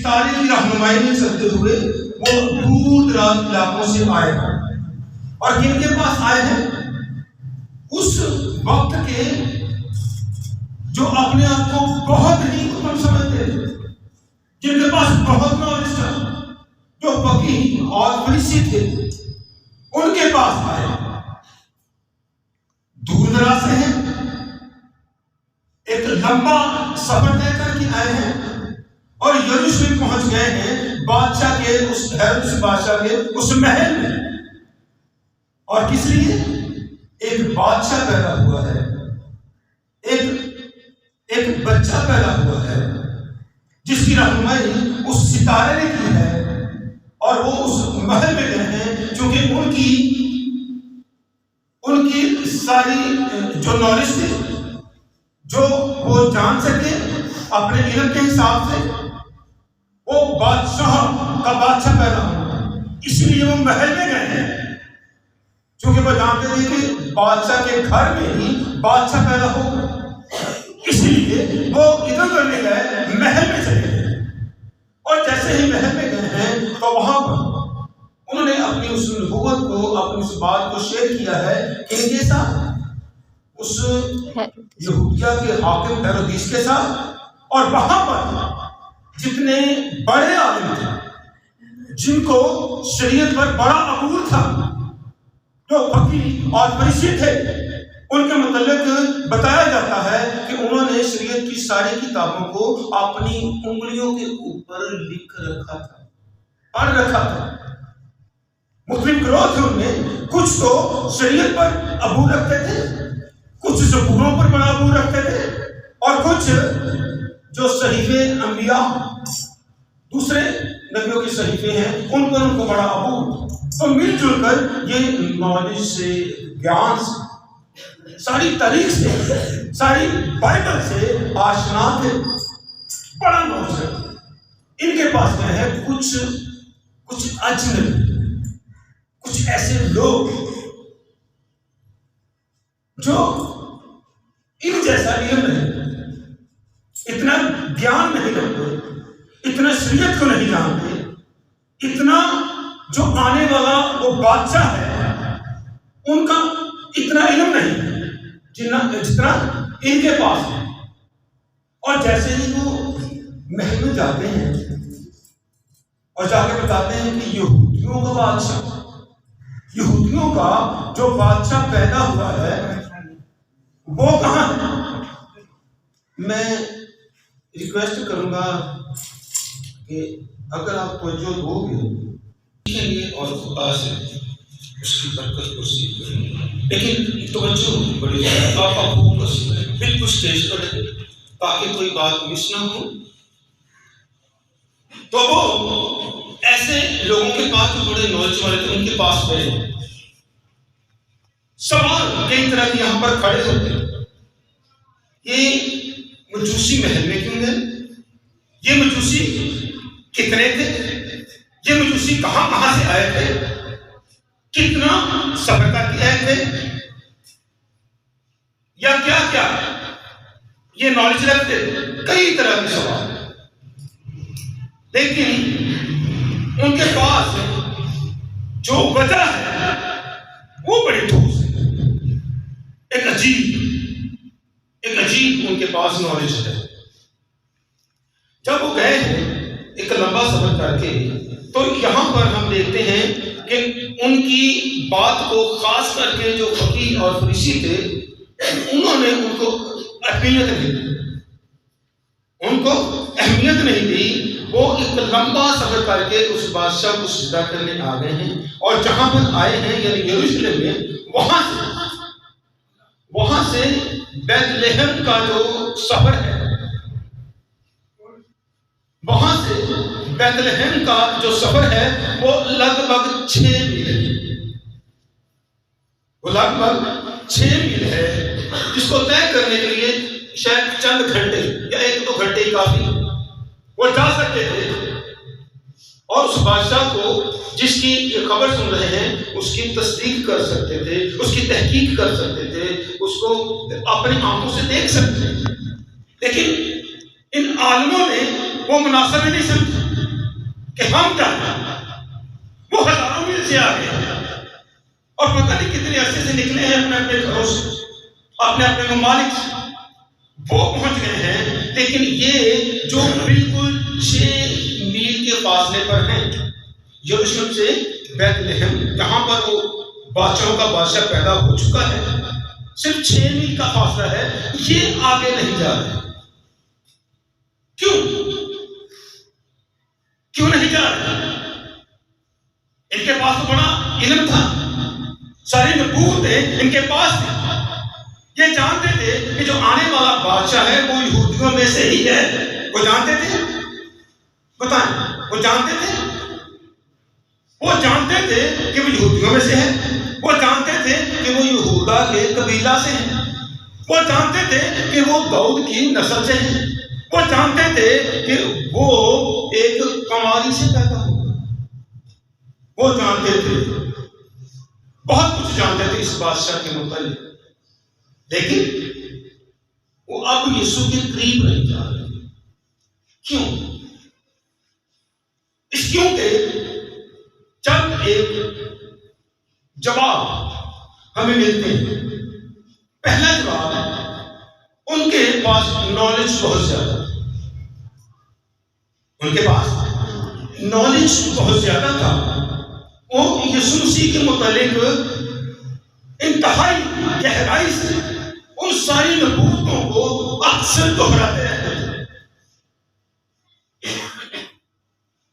ستارے کی رہنمائی میں چلتے ہوئے وہ دور دراز علاقوں سے آئے ہیں، اور جن کے پاس آئے ہیں اس وقت کے جو اپنے آپ کو بہت ہی اتم سمجھتے تھے، جن کے پاس بہت نالج تھا، جو فقیہ اور فریسی تھے، ان کے پاس آئے، دور دراز سے ہیں، ایک لمبا سفر طے کر کے آئے ہیں اور یروشلم پہنچ گئے ہیں بادشاہ کے اس ہیرودس بادشاہ کے اس محل میں۔ اور کس لیے؟ ایک بادشاہ پیدا ہوا ہے، ایک بچہ پیدا ہوا ہے جس کی رہنمائی اس ستارے نے کی ہے، اور وہ اس محل میں گئے ہیں چونکہ ان کی ساری جو نالج تھی، جو وہ جان سکے اپنے علم کے حساب سے، وہ بادشاہ کا بادشاہ پیدا ہوا، اس لیے وہ محل میں گئے ہیں، چونکہ وہ جانتے تھے کہ بادشاہ کے گھر میں ہی بادشاہ پیدا ہوگا، اس لیے وہ ادھر ادھر نہیں گئے، محل میں چلے گئے۔ اور جیسے ہی محل میں گئے ہیں تو وہاں پر انہوں نے اپنی اس نبوت کو، اپنی اس بات کو شیئر کیا ہے کہ ان کے ساتھ، اس یہودیہ کے حاکم ہیرودیس کے ساتھ، اور وہاں پر جتنے بڑے عالم تھے جن کو شریعت پر بڑا عبور تھا، جو فقیہ اور فریسی تھے، ان کے متعلق بتایا جاتا ہے کہ انہوں نے شریعت کی ساری کتابوں کو اپنی انگلیوں کے اوپر لکھ رکھا تھا، پڑھ رکھا تھا۔ مختلف گروہ تھے ان میں، کچھ تو شریعت پر عبور رکھتے تھے، کچھ زبوروں پر بڑا عبور رکھتے تھے، اور کچھ جو صحیفے انبیاء، دوسرے نبیوں کے صحیفے ہیں، ان پر ان کو بڑا عبور۔ تو مل جل کر یہ نالج سے، گیان سے، ساری تاریخ سے، ساری بائبل سے آشنا تھے، بڑا نالج ہے۔ ان کے پاس میں ہے کچھ اجنبی، کچھ ایسے لوگ جو ان جیسا علم نہیں، اتنا گیان نہیں رکھتے، اتنا شریعت کو نہیں جانتے، اتنا جو آنے والا وہ بادشاہ ہے ان کا اتنا علم نہیں جتنا ان کے پاس ہے۔ اور جیسے ہی وہ محل میں جاتے ہیں اور جا کے بتاتے ہیں کہ یہودیوں کا بادشاہ، یہودیوں کا جو بادشاہ پیدا ہوا ہے وہ کہاں ہے؟ میں ریکویسٹ کروں گا کہ اگر آپ توجہ دو گے اور خدا سے اس کی برکت کو سیکھ کریں گے، لیکن توجہ بڑی ہے، آپ بالکل اسٹیج پر ہے تاکہ کوئی بات مس نہ ہو۔ تو وہ ایسے لوگوں کے پاس جو بڑے نالج والے تھے ان کے پاس گئے، سوال کئی طرح کے یہاں پر کھڑے ہوتے ہیں، یہ مجوسی محل میں کیوں گئے؟ یہ مجوسی کتنے تھے؟ یہ مجوسی کہاں سے آئے تھے؟ کتنا سفر کر کے آئے تھے؟ یا کیا یہ نالج رکھتے تھے؟ کئی طرح کے سوال، لیکن ان کے پاس جو وجہ ہے وہ بڑی ٹھوس ہے، ایک عجیب ان کے پاس نالج ہے۔ جب وہ گئے ہیں ایک لمبا سفر کر کے، تو یہاں پر ہم دیکھتے ہیں کہ ان کی بات کو خاص کر کے جو فقیہ اور فریسی تھے انہوں نے ان کو اہمیت نہیں دی۔ وہ ایک لمبا سفر کر کے اس بادشاہ کو سجدہ کرنے آ گئے ہیں، اور جہاں پر آئے ہیں یعنی یروشلم میں، وہاں سے بیت لحم کا جو سفر ہے، وہاں سے بیت لحم کا جو سفر ہے وہ لگ بھگ 6 میل ہے، وہ لگ بھگ 6 میل ہے، جس کو طے کرنے کے لیے شاید چند گھنٹے یا 1-2 گھنٹے ہی کافی وہ جا سکتے تھے، اور اس بادشاہ کو جس کی یہ خبر سن رہے ہیں اس کی تصدیق کر سکتے تھے، اس کی تحقیق کر سکتے تھے، اس کو اپنی آنکھوں سے دیکھ سکتے تھے۔ لیکن ان عالموں نے وہ مناسب ہی نہیں سمجھا، کہ ہم کیا ہیں، وہ ہزاروں میل سے آگے ہیں اور پتہ نہیں کتنے عرصے سے نکلے ہیں اپنے اپنے گھروں سے، اپنے اپنے ممالک سے، وہ پہنچ گئے ہیں، لیکن یہ جو بالکل 6 میل کے فاصلے پر ہیں یروشلم سے بیت لحم، جہاں پر وہ بادشاہوں کا بادشاہ پیدا ہو چکا ہے، صرف 6 میل کا فاصلہ ہے، یہ آگے نہیں جا رہے۔ کیوں نہیں جا رہے؟ ان کے پاس تو بڑا علم تھا، ساری نبوتیں ان کے پاس تھی، یہ جانتے تھے کہ جو آنے والا بادشاہ ہے وہ یہودیوں میں سے ہی ہے۔ وہ جانتے تھے، بتائیں، وہ جانتے تھے، وہ جانتے تھے کہ وہ یہودیوں میں سے ہے، وہ جانتے تھے کہ وہ یہودا کے قبیلہ سے ہیں، وہ جانتے تھے کہ وہ داؤد کی نسل سے ہیں، وہ جانتے تھے کہ وہ ایک کماری سے پیدا ہوگا، وہ جانتے تھے، بہت کچھ جانتے تھے اس بادشاہ کے متعلق، لیکن وہ اب یسوع کے قریب نہیں جا رہے۔ کیوں؟ اس کیوں کہ چند ایک جواب ہمیں ملتے ہیں۔ پہلا جواب، ان کے پاس نالج بہت زیادہ، ان کے پاس نالج بہت زیادہ تھا، وہ یسوع مسیح کے متعلق انتہائی گہرائی سے ان ساری نبوتوں کو اکثر دہراتے رہتے تھے،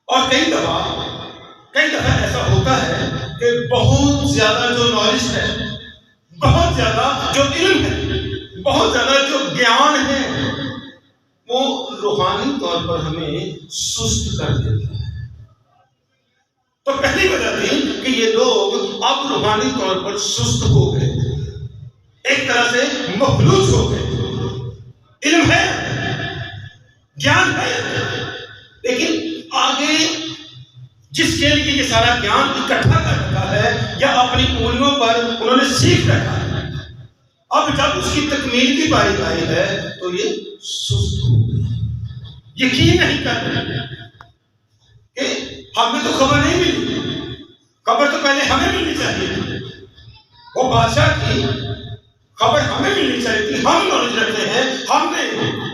اور کئی دفعہ ایسا ہوتا ہے کہ بہت زیادہ جو نالج ہے، بہت زیادہ جو علم ہے، بہت زیادہ جو گیان ہے، وہ روحانی طور پر ہمیں سست کر دیتا ہے۔ تو پہلی وجہ تھی کہ یہ لوگ اب روحانی طور پر سست ہو گئے، ایک طرح سے مفلوج ہو گئے۔ علم ہے، گیان ہے، لیکن آگے جس کے لیے یہ سارا گیان اکٹھا کر رکھا ہے یا اپنی انگلیوں پر انہوں نے سیکھ رکھا ہے، اب جب اس کی تکمیل کی باری آئی ہے تو یہ سست ہو گئے، یقین نہیں کر رہے کہ ہمیں تو خبر نہیں ملی، خبر تو پہلے ہمیں ملنی چاہیے تھی، وہ بادشاہ کی خبر ہمیں ملنی چاہیے تھی، ہم نالج رکھتے ہیں، ہم نے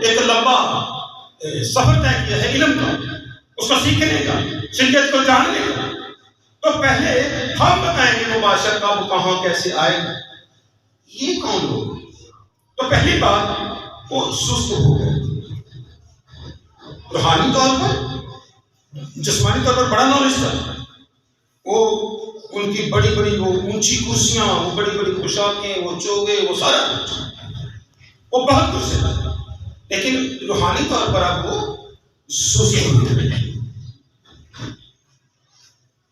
ایک لمبا سفر طے کیا ہے علم کا، اس کو سیکھنے کا، شریعت کو جاننے کا، تو پہلے ہم بتائیں گے وہ بادشاہ کب کہاں کیسے آئے گا، یہ کون لوگ؟ تو پہلی بات وہ سست ہو گئے، روحانی طور پر، جسمانی طور پر بڑا نالج تھا، وہ ان کی بڑی بڑی وہ اونچی کرسیاں، وہ بڑی بڑی پوشاکیں، وہ چوگے، وہ سارا کچھ، وہ بہت کچھ ہے، لیکن روحانی طور پر اب وہ سست ہو گئے۔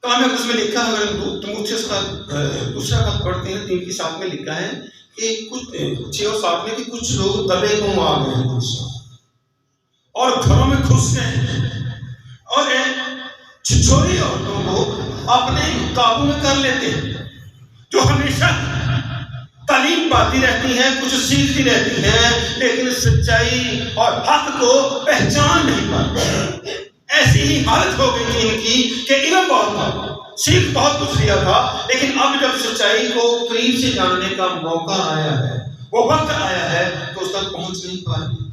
کلام اقدس میں لکھا ہے، اگر تیموتھیوس کا دوسرا خط پڑھتے ہیں 3 کی 7 میں لکھا ہے کہ کچھ 6 اور 7 میں کہ کچھ لوگ دبے کو آ گئے ہیں اور گھروں میں گھس گئے ہیں اور چھچوری عورتوں کو اپنے قابو میں کر لیتے ہیں، جو ہمیشہ تعلیم پاتی رہتی ہیں، کچھ سیکھتی رہتی ہیں، لیکن سچائی اور حق کو پہچان نہیں پاتی۔ ایسی ہی حالت ہو گئی تھی ان کی کہ علم بہت تھا، سیکھ بہت کچھ لیا تھا، لیکن اب جب سچائی کو قریب سے جاننے کا موقع آیا ہے، وہ وقت آیا ہے تو اس تک پہنچ نہیں پا رہے،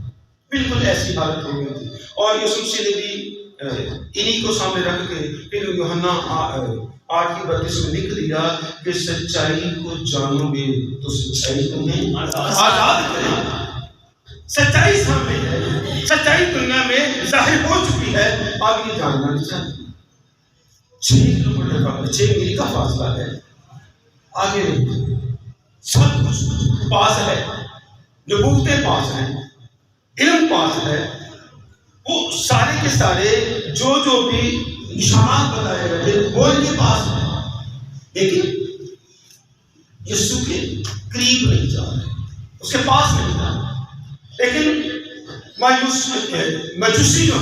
بالکل ایسی حالت ہو گئی تھی۔ اور یسوع مسیح نے بھی انہی کو سامنے رکھ کے پھر یوحنا 8:32 میں لکھ دیا کہ سچائی کو جانو گے تو سچائی تمہیں آزاد کرے گی۔ سچائی سامنے ہے، سچائی دنیا میں ظاہر ہو چکی ہے، اب یہ جاننا نہیں چاہیے۔ 6 کلومیٹر کا 6 میل کا فاصلہ ہے، آگے نہیں، سب کچھ پاس ہے، نبوتیں پاس ہیں، علم پاس ہے، وہ سارے کے سارے جو بھی نشانات بتائے گئے تھے وہ ان کے پاس ہیں، لیکن یسوع کے قریب نہیں جا رہے، اس کے پاس نہیں جا رہے۔ لیکن مجوسی جو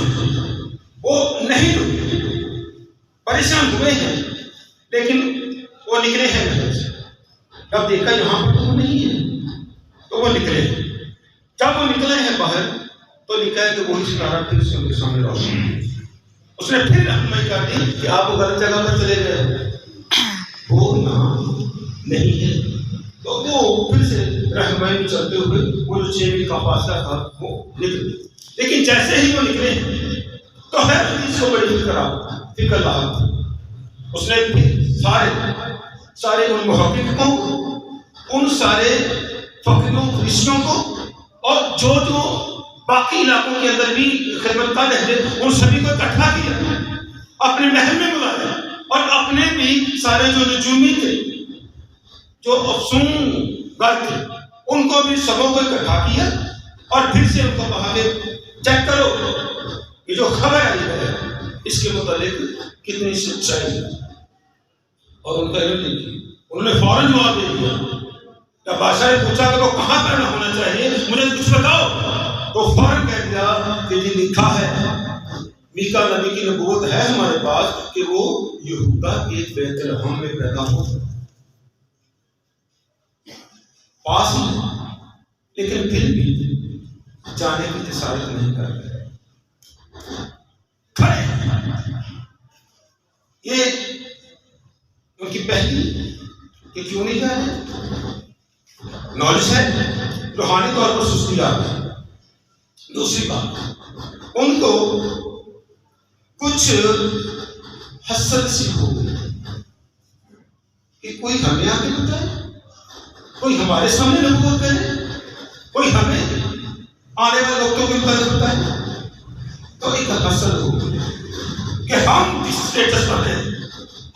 وہ نہیں رکے، پریشان ہوئے ہیں، لیکن وہ نکلے ہیں گھر سے۔ جب دیکھا یہاں پر تو وہ نہیں ہے تو وہ نکلے ہیں، جب وہ نکلے ہیں باہر تو لکھا ہے کہ وہی ستارہ پھر سے ان کے سامنے روشن ہے۔ اس نے پھر رہنمائی کر دی کہ آپ غلط جگہ پر چلے گئے، وہ نام نہیں ہے۔ تو وہ پھر سے رہنمائی میں چلتے ہوئے وہ جو 6 میل کا فاصلہ تھا وہ نکل گئے، لیکن جیسے ہی وہ نکلے تو ہے حدیث کو بڑی فکر لاحق تھی۔ اس نے پھر سارے ان محققوں کو، ان سارے فقیروں رشیوں کو، اور جو باقی علاقوں کے اندر بھی خدمت کر رہے تھے ان سبھی کو اکٹھا کیا، اپنے محل میں بلایا، اور اپنے بھی سارے جو نجومی تھے، جو افسون گر تھے، ان کو بھی سبوں کو اکٹھا کیا، اور پھر سے ان کو کہا کہ چیک کرو یہ جو خبر آئی ہے اس کے متعلق کتنی سچائی ہے۔ اور ان کا علم نہیں کیا، انہوں نے فوراً جواب دے دیا۔ جب بادشاہ نے پوچھا کہ وہ کہاں پر ہونا چاہیے، مجھے کچھ بتاؤ، تو فوراً کہہ دیا کہ یہ لکھا ہے، میکا نبی کی نبوت ہے ہمارے پاس کہ وہ یہودا کے بیت لحم میں پیدا ہو، پاس ہی، لیکن پھر بھی جانے کی جسارت نہیں کر رہے، کھڑے۔ یہ ان کی پہلی کہ کیوں نہیں جا رہے؟ نالج ہے، روحانی طور پر سستی آ گئی۔ دوسری بات، ان کو کچھ حسد سی ہو گئی کہ کوئی ہمیں آگے بتائے، کوئی ہمارے سامنے نبوت کرے، کوئی ہمیں آنے والے وقتوں کے متعلق بتائے۔ تو ایک حسد ہو گئی کہ ہم جس اسٹیٹس پر ہیں،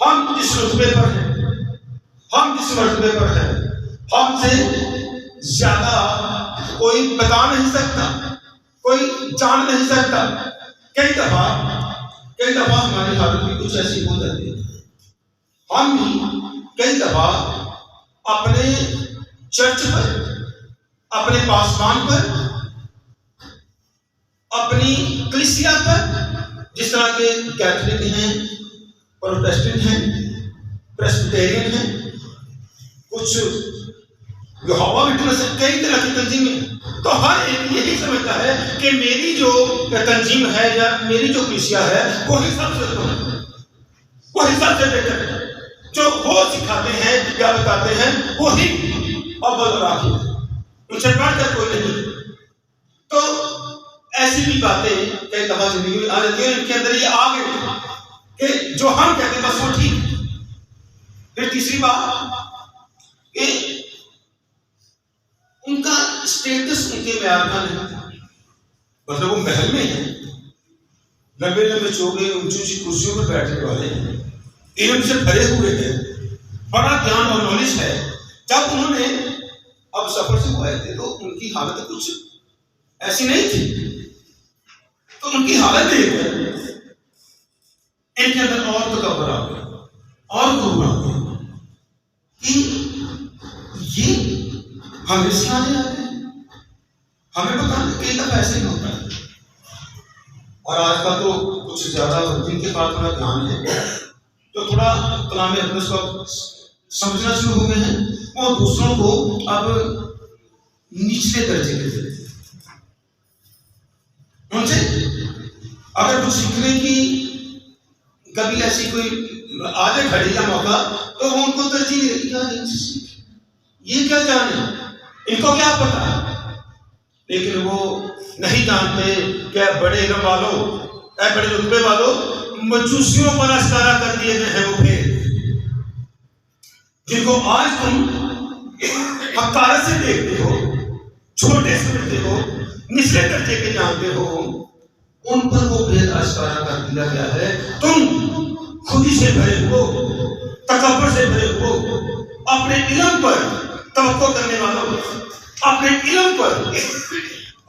ہم جس رتبے پر ہیں، ہم جس مرتبے پر ہیں، ہم سے زیادہ کوئی بتا نہیں سکتا، کوئی جان نہیں سکتا۔ کئی دفعہ ہماری حالت بھی کچھ ایسی ہو جاتی ہے، ہم بھی کئی دفعہ اپنے چرچ پر، اپنے پاسبان پر، اپنی کلیسیا پر، جس طرح کے کیتھولک ہیں، پروٹسٹنٹ ہیں، پریسبیٹیرین ہیں، کچھ یہوہ وٹنس، کئی طرح کی تنظیمیں ہیں۔ تو ہر ایک یہی سمجھتا ہے کہ میری جو تنظیم ہے یا میری جو کلیسیا ہے وہی سب سے بہتر ہے، وہی سب سے بہتر ہے، جو وہ سکھاتے ہیں یا بتاتے ہیں وہی اول اور آخر ہے، ان سے بڑھ کر کوئی نہیں۔ تو ایسی بھی باتیں کئی دفعہ زندگی میں آ جاتی ہیں، ان کے اندر یہ آ گئے کہ جو ہم کہتے ہیں بس وہ ٹھیک۔ پھر تیسری بات کہ ان کا اسٹیٹس ان کے معیار کا نہیں تھا، مطلب وہ محل میں ہیں، لمبے لمبے چوگے، اونچی اونچی کرسیوں پر بیٹھنے والے ہیں، علم سے بھرے ہوئے ہیں، بڑا گیان اور نالج ہے۔ جب انہوں نے اب سفر سے آئے تھے تو ان کی حالت کچھ ایسی نہیں تھی، تو ان کی حالت دیکھ کر ان کے اندر اور تکبر آ گیا، اور غرور آ گیا کہ یہ ہمیں سکھانے آتے ہیں، ہمیں بتانے۔ کئی دفعہ ایسے ہی ہوتا ہے، اور آج کل تو کچھ زیادہ جن کے پاس تھوڑا دھیان ہے، تو تھوڑا کلام اقدس کو سمجھنا شروع ہو گئے ہیں، وہ دوسروں کو اب نچلے درجے کے دیتے ہیں۔ ان سے اگر کچھ سیکھنے کی کبھی ایسی کوئی آگے کھڑی یا موقع، تو وہ ان کو ترجیح دے دیا، یہ کیا جانے، ان کو کیا پتا ہے۔ لیکن وہ نہیں جانتے کہ اے بڑے علم والوں، اے بڑے رتبے والوں، مجوسیوں پر استارہ کر دیے گئے ہیں وہ پھر، جن کو آج تم حقارت سے دیکھتے ہو، چھوٹے سمجھتے ہو، نچلے درجے کے جانتے ہو، ان پر وہ بھید استارہ کر دیا گیا ہے۔ تم خودی سے بھرے ہو، تکبر سے بھرے ہو، اپنے علم پر توقع کرنے والوں، اپنے علم پر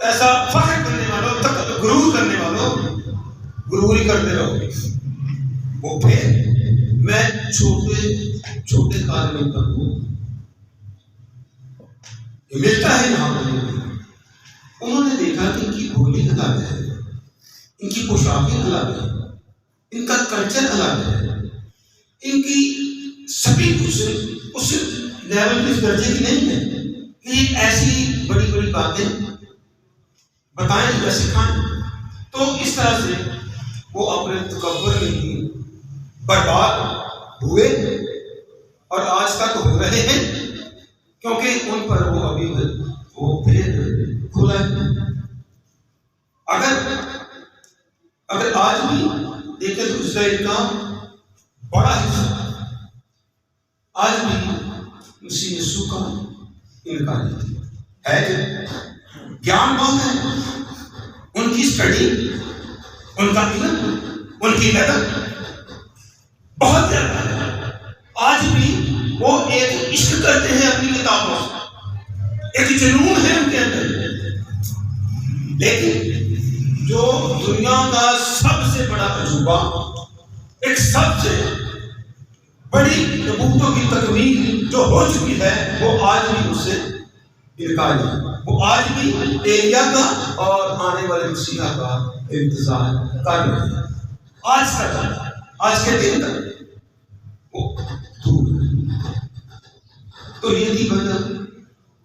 ایسا فخر کرنے والوں، غرور کرنے والوں، غرور ہی کرتے رہو۔ وہ پھر میں چھوٹے کار میں کروں، ملتا ہے یہاں پر۔ انہوں نے دیکھا کہ ان کی بولی الگ ہے، ان کی پوشاکیں الگ ہیں، ان کا کلچر الگ ہے، ان کی سبھی کچھ اس لیول کے درجے کی نہیں ہے کہ ایسی بڑی باتیں بتائیں یا سکھائیں۔ تو اس طرح سے وہ اپنے تکبر میں ہی برباد ہوئے اور آج تک ہو رہے ہیں، کیونکہ ان پر وہ ابھی وہ بھید کھلا ہے۔ اگر آج بھی دیکھیں تو اسرائیل کا بڑا حصہ آج بھی مسیح یسوع کا انکار ہے۔ گیان بہت ہے، ان کی اسٹڈی، ان کا علم، ان کی لگن بہت زیادہ ہے۔ آج بھی وہ ایک عشق کرتے ہیں اپنی کتابوں سے، ایک جنون ہے ان کے اندر، لیکن جو دنیا کا سب سے بڑا عجوبہ، ایک سب سے بڑی نبوتوں کی تکمیل جو ہو چکی ہے، وہ آج بھی اس سے انکار ہے۔ وہ آج بھی ایلیا کا اور آنے والے مسیح کا انتظار کر رہے ہیں۔ آج کے دن تک وہ دور ہے۔ تو یہ تھی وجہ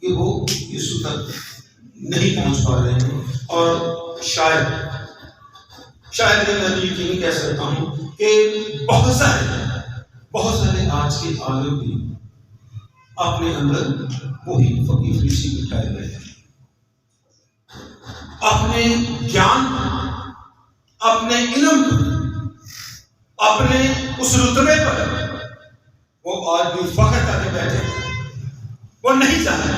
کہ وہ یسوع تک نہیں پہنچ پا رہے ہیں، اور شاید میں یہ نہیں کہہ سکتا ہوں کہ بہت سارے آج کے عالم بھی اپنے اندر وہی فقیر فریسی بٹھائے گئے ہیں، اپنے گیان، اپنے علم، اپنے اس رتبے پر وہ آج بھی فخر کر کے بیٹھے ہیں۔ وہ نہیں چاہتے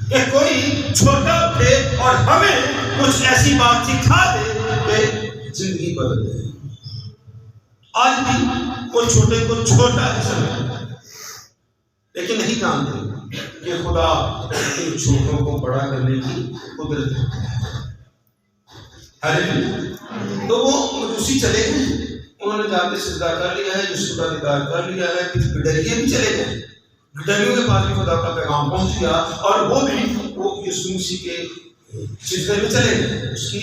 کہ کوئی چھوٹا اٹھے اور ہمیں کچھ ایسی بات سکھا دے کہ زندگی بدل جائے۔ آج بھی وہ چھوٹے کو چھوٹا ہے سمجھتے، لیکن نہیں جانتے کہ خدا ان چھوٹوں کو بڑا کرنے کی قدرت ہے۔ تو وہ مجوسی چلے گئے، انہوں نے جا کے سجدہ کر لیا ہے، یسوع کا دیدار کر لیا ہے، کچھ گڈریے بھی چلے گئے، گڈریوں کے پاس بھی خدا کا پیغام پہنچ گیا، اور وہ بھی یسوع مسیح کے سجدے میں چلے گئے، اس کی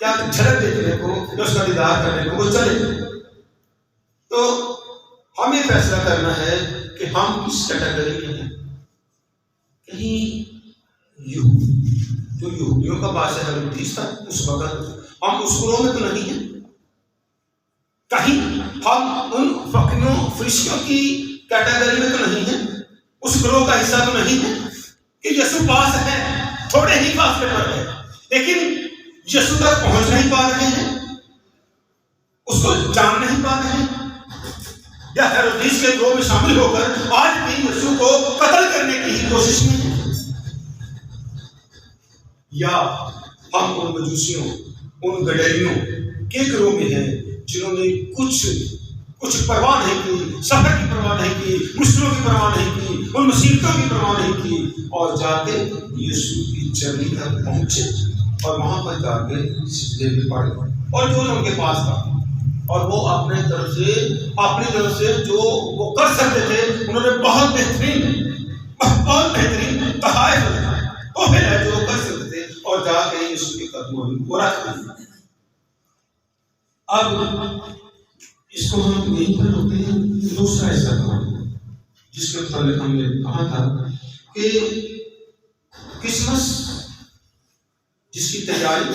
کیا جھلک دیکھنے کو، اس کا دیدار کرنے کو وہ چلے گئے۔ تو ہمیں فیصلہ کرنا ہے کہ ہم کس کیٹیگری میں ہیں۔ کہیں جو یہودیوں کا بادشاہ ہیرودیس تھا اس وقت، ہم اس گروہ میں تو نہیں ہیں۔ کہیں ہم ان فقیروں فرشتوں کی کیٹیگری میں تو نہیں ہیں، اس گروہ کا حصہ تو نہیں ہے کہ یسوع پاس ہے، تھوڑے ہی فاصلے پر ہے، لیکن یسوع تک پہنچ نہیں پا رہے ہیں، اس کو جان نہیں پا رہے ہیں، یا ہیرودیس کے گروہ میں شامل ہو کر آج بھی یسوع کو قتل کرنے کی کوشش میں ہیں، یا ہم ان مجوسیوں، ان گڈریوں کے گروہ میں ہیں جنہوں نے کچھ پرواہ نہیں کی، سفر کی پرواہ نہیں کی، مشکلوں کی پرواہ نہیں کی، ان مصیبتوں کی پرواہ نہیں کی، اور جا کے یسوع کی چرنی تک پہنچے اور وہاں پر جا کے سجدے میں پڑے، اور جو ان کے پاس تھا، اور وہ اپنی طرف سے جو وہ کر سکتے تھے، انہوں نے بہت بہترین تحائف ہے جو کر سکتے تھے، اور جا کے یسوع کے قدموں میں وہ رکھ دیا۔ اب اس کو ہم یہیں پر روکتے ہیں۔ دوسرا ایسا کام جس کے متعلق ہم نے کہا تھا کہ کرسمس جس کی تیاری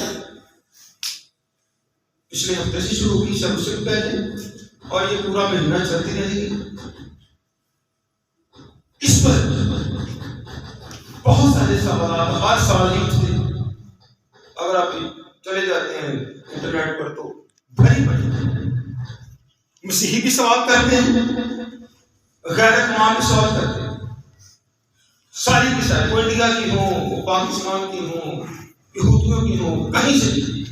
پچھلے ہفتے سے شروع ہوئی، سب سے پہلے، اور یہ پورا مہینہ چلتی رہے گی، اس پر بہت سارے سوالات ہر سال ہی اٹھتے ہیں۔ اگر آپ چلے جاتے ہیں انٹرنیٹ پر تو بھری مسیحی بھی سوال کرتے ہیں، غیر اقوام بھی سوال کرتے ہیں، ساری کی ساری، کوئی انڈیا کی ہوں، پاکستان کی ہوں، یہودیوں کی ہوں، کہیں سے بھی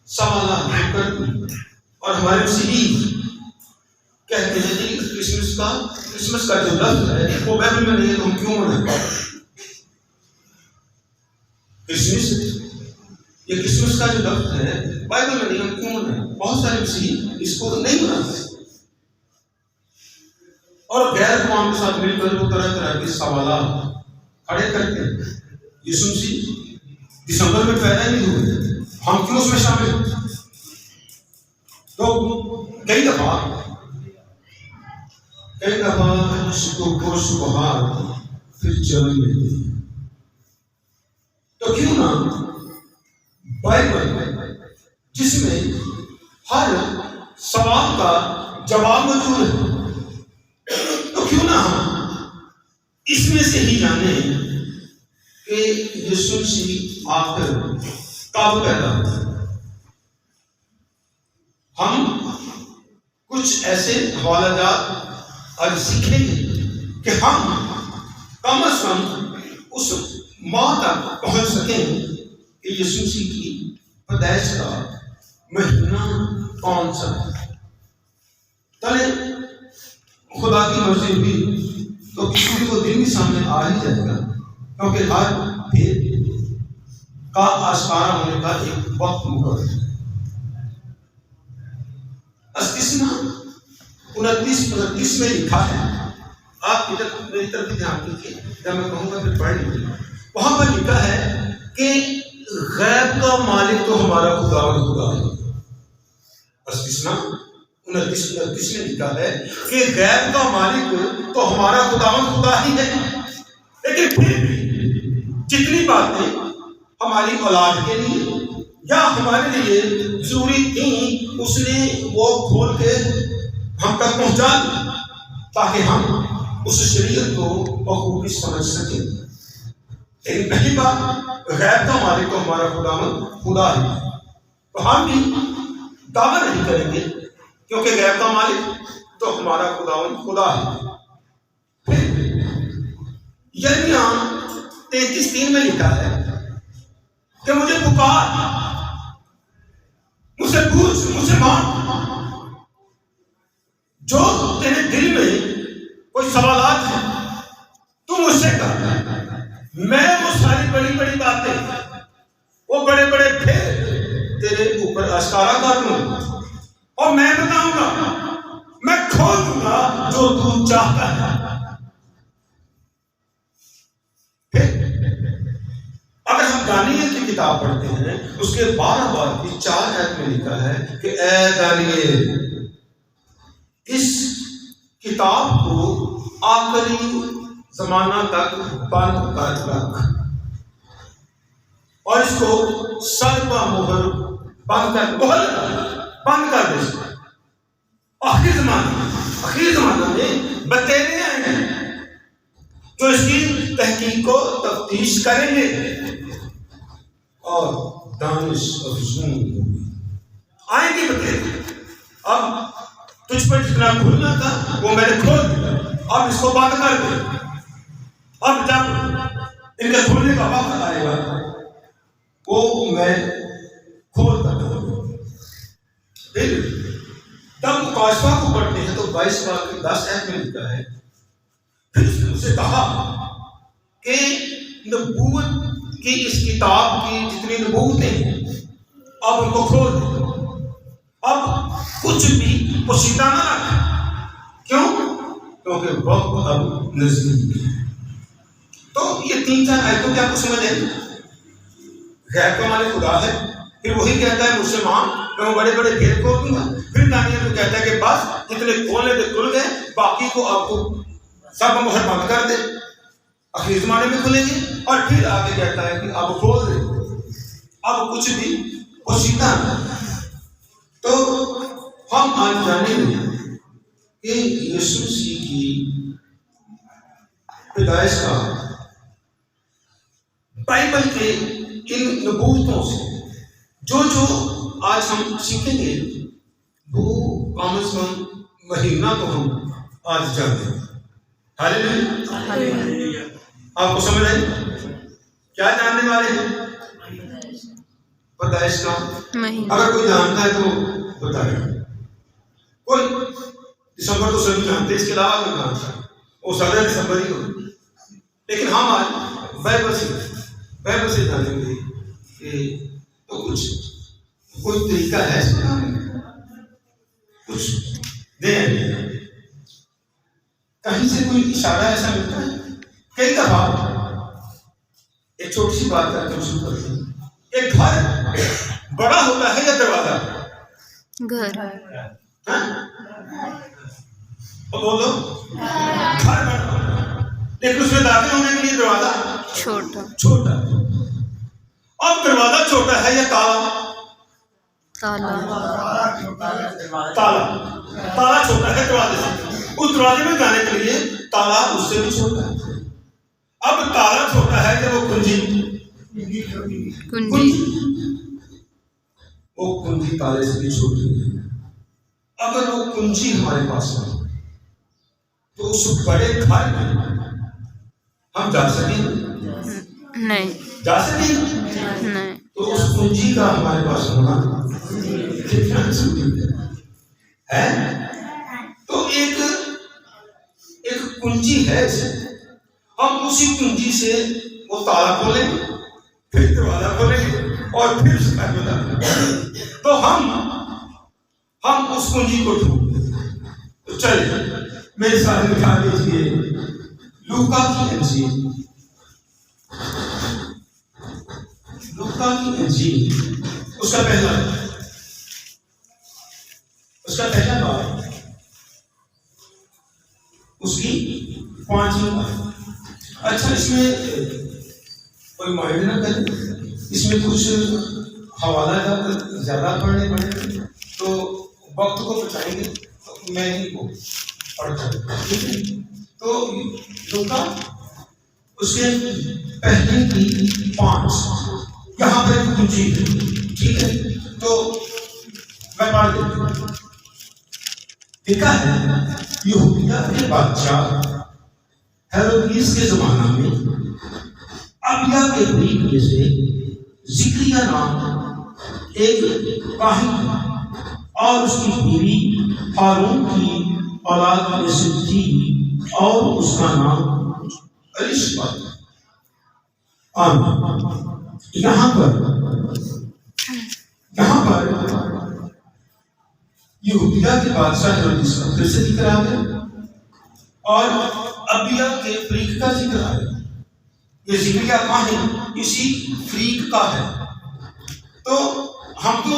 سوالات کرتے ہیں۔ اور ہمارے مسیحی کہتے ہیں کہ کرسمس کا جو لفظ ہے وہ بائبل میں نہیں ہے، تو ہم کیوں منائیں؟ کرسمس کا جو لفظ ہے بائبل میں نہیں، ہم کیوں منائیں؟ بہت سارے مسیحی اس کو نہیں مناتے، اور غیر اقوام کے ساتھ مل کر وہ طرح طرح کے سوالات کھڑے کرتے ہیں۔ یسوع مسیح دسمبر میں پیدا نہیں ہوئے، ہم کیوں اس میں شامل ہیں؟ تو کئی دفعہ شبہات پھر جنم لیتے ہیں۔ تو کیوں نہ بائبل جس میں سوال کا جواب موجود ہے. تو کیوں نہ ہم اس میں سے ہی جانیں کہ یسوع مسیح آخر کب پیدا ہوا. ہم کچھ ایسے حوالہ جات آج سیکھیں گے کہ ہم کم از کم اس ماہ تک پہنچ سکیں کہ یسوع مسیح کی پیدائش کا مہینہ کون سا ہے. چلے خدا کی مرضی ہوئی تو کسی کو دن بھی سامنے آ ہی جائے گا، کیونکہ ہر بھید کا آشکارا ہونے کا ایک وقت مقرر ہے. استثنا 29 میں لکھا ہے، آپ میری طرف بھی دھیان دیجیے، جب میں کہوں گا پھر پڑھ لیجیے. وہاں پر لکھا ہے کہ غیب کا مالک تو ہمارا خدا ہے. استثنا 29 میں لکھا ہے کہ غیب کا مالک تو ہمارا خدا ہی ہے. لیکن پھر بھی جتنی باتیں ہماری اولاد کے لیے یا ہمارے لیے ضروری تھیں، اس نے وہ کھول کے ہم تک پہنچا دی تاکہ ہم اس شریعت کو بخوبی سمجھ سکیں. لیکن پہلی بات، غیب کا مالک تو ہمارا خدا ہے. تو ہم بھی دعویٰ نہیں کریں گے کیونکہ غیب کا مالک تو ہمارا خدا ہے. پھر یرمیہ 33:3 میں لکھا ہے کہ مجھے پکار، مجھ سے پوچھ، مجھ سے مانگ، جو تیرے دل میں کوئی سوالات ہیں تو مجھ سے کر. میں وہ ساری بڑی بڑی باتیں، وہ بڑے بڑے پھیر تیرے اوپر آشکارا کر دوں اور میں بتاؤں گا، میں کھول دوں گا جو تو چاہتا ہے. اگر ہم دانیل کی کتاب پڑھتے ہیں، اس کے 12 بار کی 4 آیت میں لکھا ہے کہ اے دانیل، اس کتاب کو آخری زمانہ تک بند کر رکھ اور اس کو سر پر مہر بند کر دے. آخری زمانہ میں بتیرے آئیں گے جو اس کی تحقیق کو تفتیش کریں گے اور دانش افزون آئیں گے بتیرے. اب تجھ پر جتنا کھلنا تھا وہ میں نے کھول دیا، اب اس کو بند کر دے. اب جب ان کے کھولنے کا وقت آئے گا وہ میں کھولتا ہوں. پھر تب مکاشفہ کو پڑھتے ہیں تو 22 بار کی 10 آیت میں لکھا ہے، پھر اس نے اسے کہا کہ نبوت کی اس کتاب کی جتنی نبوتیں ہیں اب ان کو کھول دے. اب کچھ بھی پوشیدہ نہ رکھ. کیوں؟ کیونکہ وقت اب نزدیک ہے. تو یہ 3-4 آیتوں کیا آپ کو سمجھ آئے؟ غیب کا مالک خدا ہے، پھر وہی کہتا ہے مجھ سے مانگ، میں وہ بڑے بڑے بھید کھول دوں گا. پھر دانیل کو کہتا ہے کہ بس اتنے کھولنے تھے کھل گئے، باقی کو آپ کو سب مہر بند کر دے، آخری زمانے میں کھلیں گے. اور پھر آگے کہتا ہے کہ اب کھول دے، اب کچھ بھی پوشیدہ نہ. تو ہم آج جانیں گے کہ یسوع مسیح کی پیدائش کا بائبل کے ان نبوتوں سے جو آج ہم سیکھیں گے وہ کم از کم مہینہ تو ہم آج جانتے ہیں. ہاللیلویا. آپ کو سمجھ آئی کیا جاننے والے ہیں؟ پیدائش کا مہینہ. اگر کوئی جانتا ہے تو بتائے. کوئی دسمبر تو سبھی جانتے ہیں، اس کے علاوہ کوئی جانتا ہے وہ 17 دسمبر ہی ہو. لیکن ہم آج بائبل سے جانیں گے کہ تو کچھ کوئی طریقہ ہے کچھ دیں. کہیں سے کوئی اشارہ ایسا ملتا ہے؟ کئی دفعہ ایک چھوٹی سی بات کر کے شروع کرتے ہیں. ایک گھر بڑا ہوتا ہے یا دروازہ؟ گھر. بولو. گھر بڑا لیکن اس میں داخل ہونے کے لیے دروازہ چھوٹا. اب دروازہ چھوٹا ہے یا تالا؟ تالا چھوٹا ہے دروازے سے، اس دروازے میں جانے کے لیے تالا اس سے بھی چھوٹا ہے. اب تالا چھوٹا ہے کہ وہ کنجی تالے سے بھی چھوٹی ہے. اگر وہ کنجی ہمارے پاس ہے تو اس بڑے گھر میں ہم جا سکیں نہیں، جا سکیں نہیں. تو اس کنجی کا ہمارے پاس ہونا کتنا ضروری ہے. تو ایک کنجی ہے، ہم اسی کنجی سے وہ تالا کھولیں گے، پھر دروازہ کھولیں گے اور پھر اس کا دروازہ. تو ہم اس کنجی کو ڈھونڈیں. تو چلیے میرے ساتھ دکھا دیجیے لوکا کی انجیل، لوکا کی انجیل اس کا پہلا باب، اس کی 5ویں آیت. اچھا اس میں کوئی مائنڈ نہ کریں، اس میں کچھ حوالہ جات زیادہ پڑھنے پڑیں تو وقت کو بچائیں گے، تو میں ہی کو پڑھتا ہوں. تو لوکا اس کے پہلے کی 5 یہاں پر ایک کنجی ہے، ٹھیک ہے. تو میں پڑھ دیتا ہوں. لکھا ہے یہودیہ کے بادشاہ ہیرودیس کے زمانہ میں ابیا کے طریق میں سے زکریا نام ایک کاہن تھا، اور اس کی بیوی ہارون کی اولاد میں سے تھی، اور اس کا نام الشبا. یہاں پر یہودیہ کے بادشاہ ہیرودیس کا پھر سے ذکر آ گیا اور ابیا کے فریق کا ذکر آ گیا. یہ زکریا کاہن اسی فریق کا ہے. تو ہم تو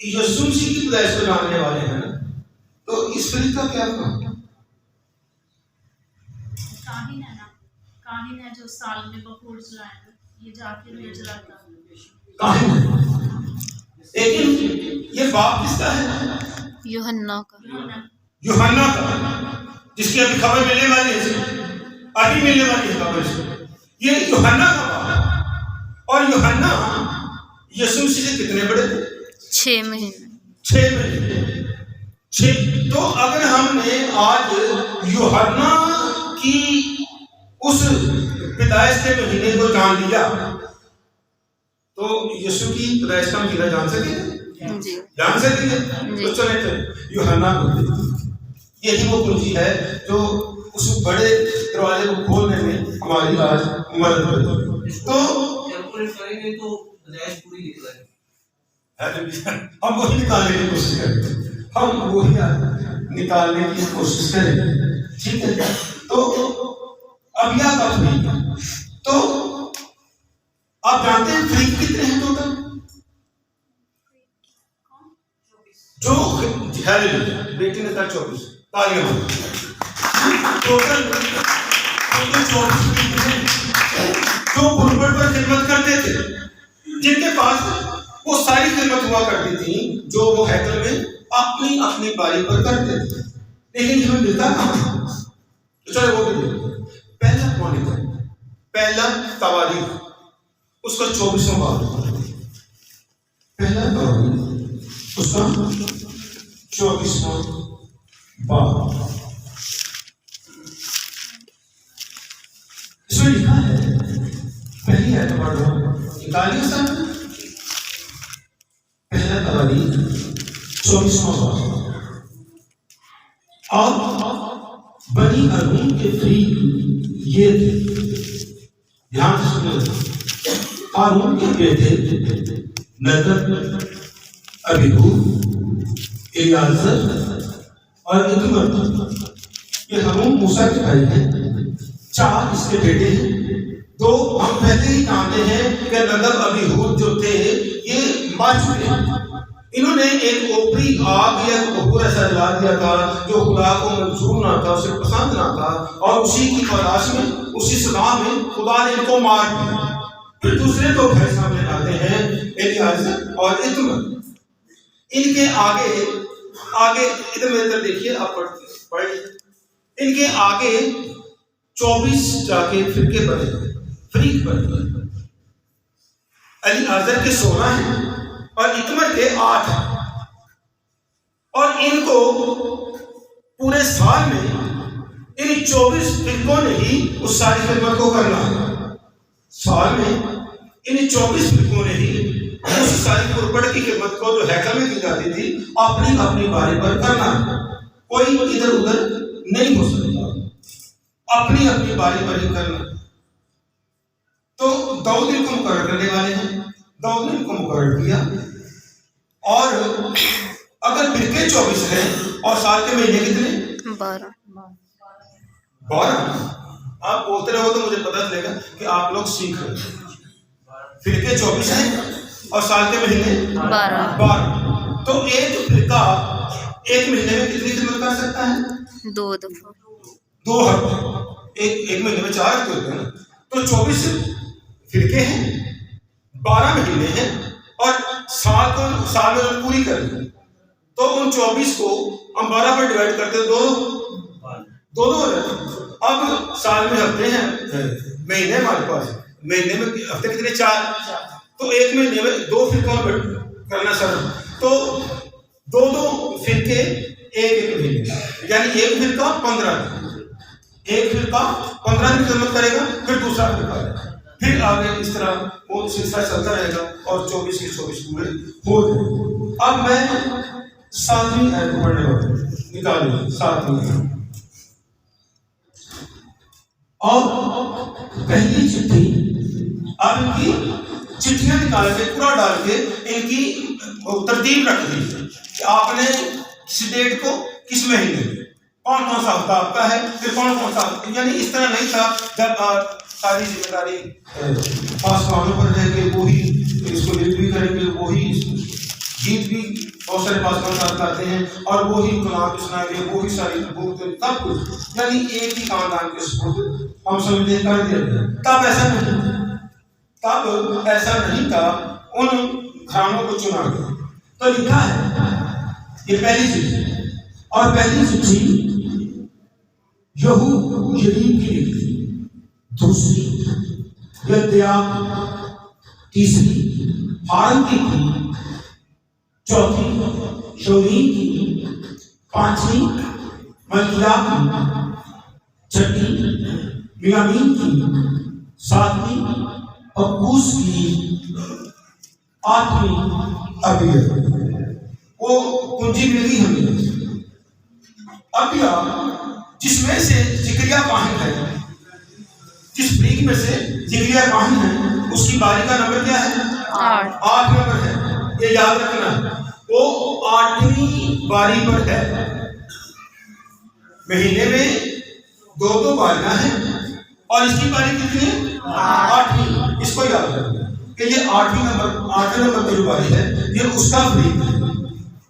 یسوع مسیح کی پیدائش کو جاننے والے ہیں نا، تو اس فریق کا کیا کام؟ کاہن ہے نا، کاہن ہے جو سال میں بخور جلائے گا، یہ جا کے نہیں جلاتا. کاہن ہے، لیکن یہ باپ کس کا ہے؟ یوحنا کا، جس کی ابھی خبر ملنے والی ہے خبر سے. یہ یوحنا کا باپ ہے. اور یوحنا یسوع مسیح سے کتنے بڑے تھے؟ 6 مہینے. 6 مہینے. تو اگر ہم نے آج یوحنا کی اس پیدائش کے مہینے کو جان لیا تو یسوع کی پیدائش کا مہینہ جان سکیں گے؟ جی جان سکیں گے. تو چلیں یوحنا کو یہی وہ کنجی ہے جو اس بڑے دروازے کو کھولنے میں ہماری آج مدد کرے. تو کریں گے تو پیدائش پوری نکلے گی. ہم وہی نکالنے کی کوشش کریں، ٹھیک ہے. تو ابیا کا فریق ہے. تو آپ جانتے ہیں فریق کتنے ہیں ٹوٹل؟ جو بیٹی نے کہا 24 تالیاں ٹوٹل 24 فریق ہیں جو غربت پر خدمت کرتے تھے، جن کے پاس وہ ساری خدمت ہوا کرتی تھی جو وہ ہیکل میں اپنی اپنی باری پر کرتے تھے. لیکن ہمیں ملتا کہاں؟ تو چلو وہ بھی دیکھیں. پہلا کون، پہلا تواریخ اس کا 24واں باب. پہلا تواریخ اس کا 24واں باب. اس میں لکھا ہے، پہلی آیت پڑھو، نکالیے سب. پہلا تواریخ 24واں باب. اور بنی ہارون کے فریق یہ تھے، دھیان سے سنیں. ہارون کے بیٹے ندب، ابیہود، الیعازر اور ایتھمر. یہ ہارون موسیٰ کے بھائی ہیں. 4 اس کے بیٹے ہیں. 2 ہم پہلے ہی جانتے ہیں کہ ندب ابیہود جو تھے یہ مر چکے ہیں. انہوں نے ایک اوپری آگ یا کپور ایسا جلا دیا تھا جو خدا کو منظور نہ تھا، اسے پسند نہ تھا، اور اسی کی تلاش میں، اسی صدا میں خدا نے ان کو مار دیا. پھر دوسرے 2 بھائی سامنے آتے ہیں، الیعازر اور ایتھمر. ان کے آگے ادھر میرے طرف دیکھیے، آپ پڑھیں، ان کے آگے 24 جا کے فرقے بنے، فریق بنے. علی اعظم کے 16 ہیں اور اکمل کے 8 ہیں، اور ان کو پورے سال میں ان 24 فرقوں نے ہی اس ساری خدمت کو کرنا ہے. سال میں ان 24 فرقوں نے ہی اس ساری قربت کی خدمت کو جو ہیکل میں کی جاتی تھی اپنی اپنی باری پر کرنا ہے. کوئی ادھر ادھر نہیں ہو سکتا، اپنی اپنی باری پر ہی کرنا. تو 2 دن کو مقرر کرنے والے ہیں، 2 دن کو مقرر کیا. اور اگر فرقے 24 ہیں اور سال کے مہینے کتنے؟ 12. آپ بولتے رہو تو مجھے پتہ چلے گا کہ آپ لوگ سیکھ رہے ہیں. فرقے 24 ہیں اور سال کے مہینے 12. تو ایک فرقہ ایک مہینے میں کتنی خدمت کر سکتا ہے؟ 2 دفعہ. 2 ہفتے. ایک مہینے میں 4 ہفتے ہوتے ہیں نا. تو 24 فرقے ہیں، 12 مہینے ہیں، اور سال میں پوری کرنی. تو ان 24 کو ہم 12 پر ڈیوائڈ کرتے ہیں، 2 ہو جاتے ہیں. اب سال میں ہفتے ہیں، مہینے ہمارے پاس، مہینے میں ہفتے کتنے؟ 4. تو ایک مہینے میں 2 فرقوں میں کرنا سر. تو 2 فرقے ایک مہینے، یعنی ایک فرقہ 15 دن، ایک فرقہ 15 دن خدمت کرے گا، پھر دوسرا فرقہ، پھر آگے اس طرح وہ سلسلہ چلتا رہے گا اور 24 کے 24 پورے ہو جائیں. اب میں 7ویں آیت کو پڑھنے والا ہوں. نکالیے 7ویں. اور پہلی چٹھی، اب ان کی چٹھیاں نکال کے پورا ڈال کے ان کی ترتیب رکھ دی کہ آپ نے کس ڈیٹ کو کس مہینے میں کون کون سا ہفتہ آپ کا ہے، پھر کون کون سا. یعنی اس طرح نہیں تھا جب ساری ذمہ داری پاسبانوں پر ہے کہ وہی اس کو لکھ بھی کریں گے، وہی گیت بھی بہت سارے پاسبان ساتھ کرتے ہیں، اور وہی کلام بھی سنائیں گے، وہی ساری بک سب کچھ، یعنی ایک ہی خاندان کے سپرد ہم سمجھتے ہیں کر دیا گیا. تب ایسا نہیں تھا، ان گھرانوں کو چنا گیا. تو لکھا ہے یہ پہلی چٹھی، اور پہلی چٹھی یہودیین کی لکھی، دوسری یدعیا، تیسری ہارن کی تھی، چوتھی شورین کی، پانچویں ملکیہ کی، چھٹی بیامین کی، ساتویں پقوس کی، آٹھویں ابیا. وہ کنجی مل گئی ہمیں. ابیا جس میں سے ذکریہ کاہن ہے، جس فریق میں سے ذکریہ کاہن ہے، اس کی باری کا نمبر کیا ہے؟ 8 نمبر ہے. یہ یاد رکھنا، وہ 8ویں باری پر ہے. مہینے میں 2 باریاں ہیں اور اس کی باری کتنی ہے؟ 8ویں. اس کو یاد رکھنا کہ یہ 8ویں نمبر کی جو باری ہے یہ اس کا فریق ہے.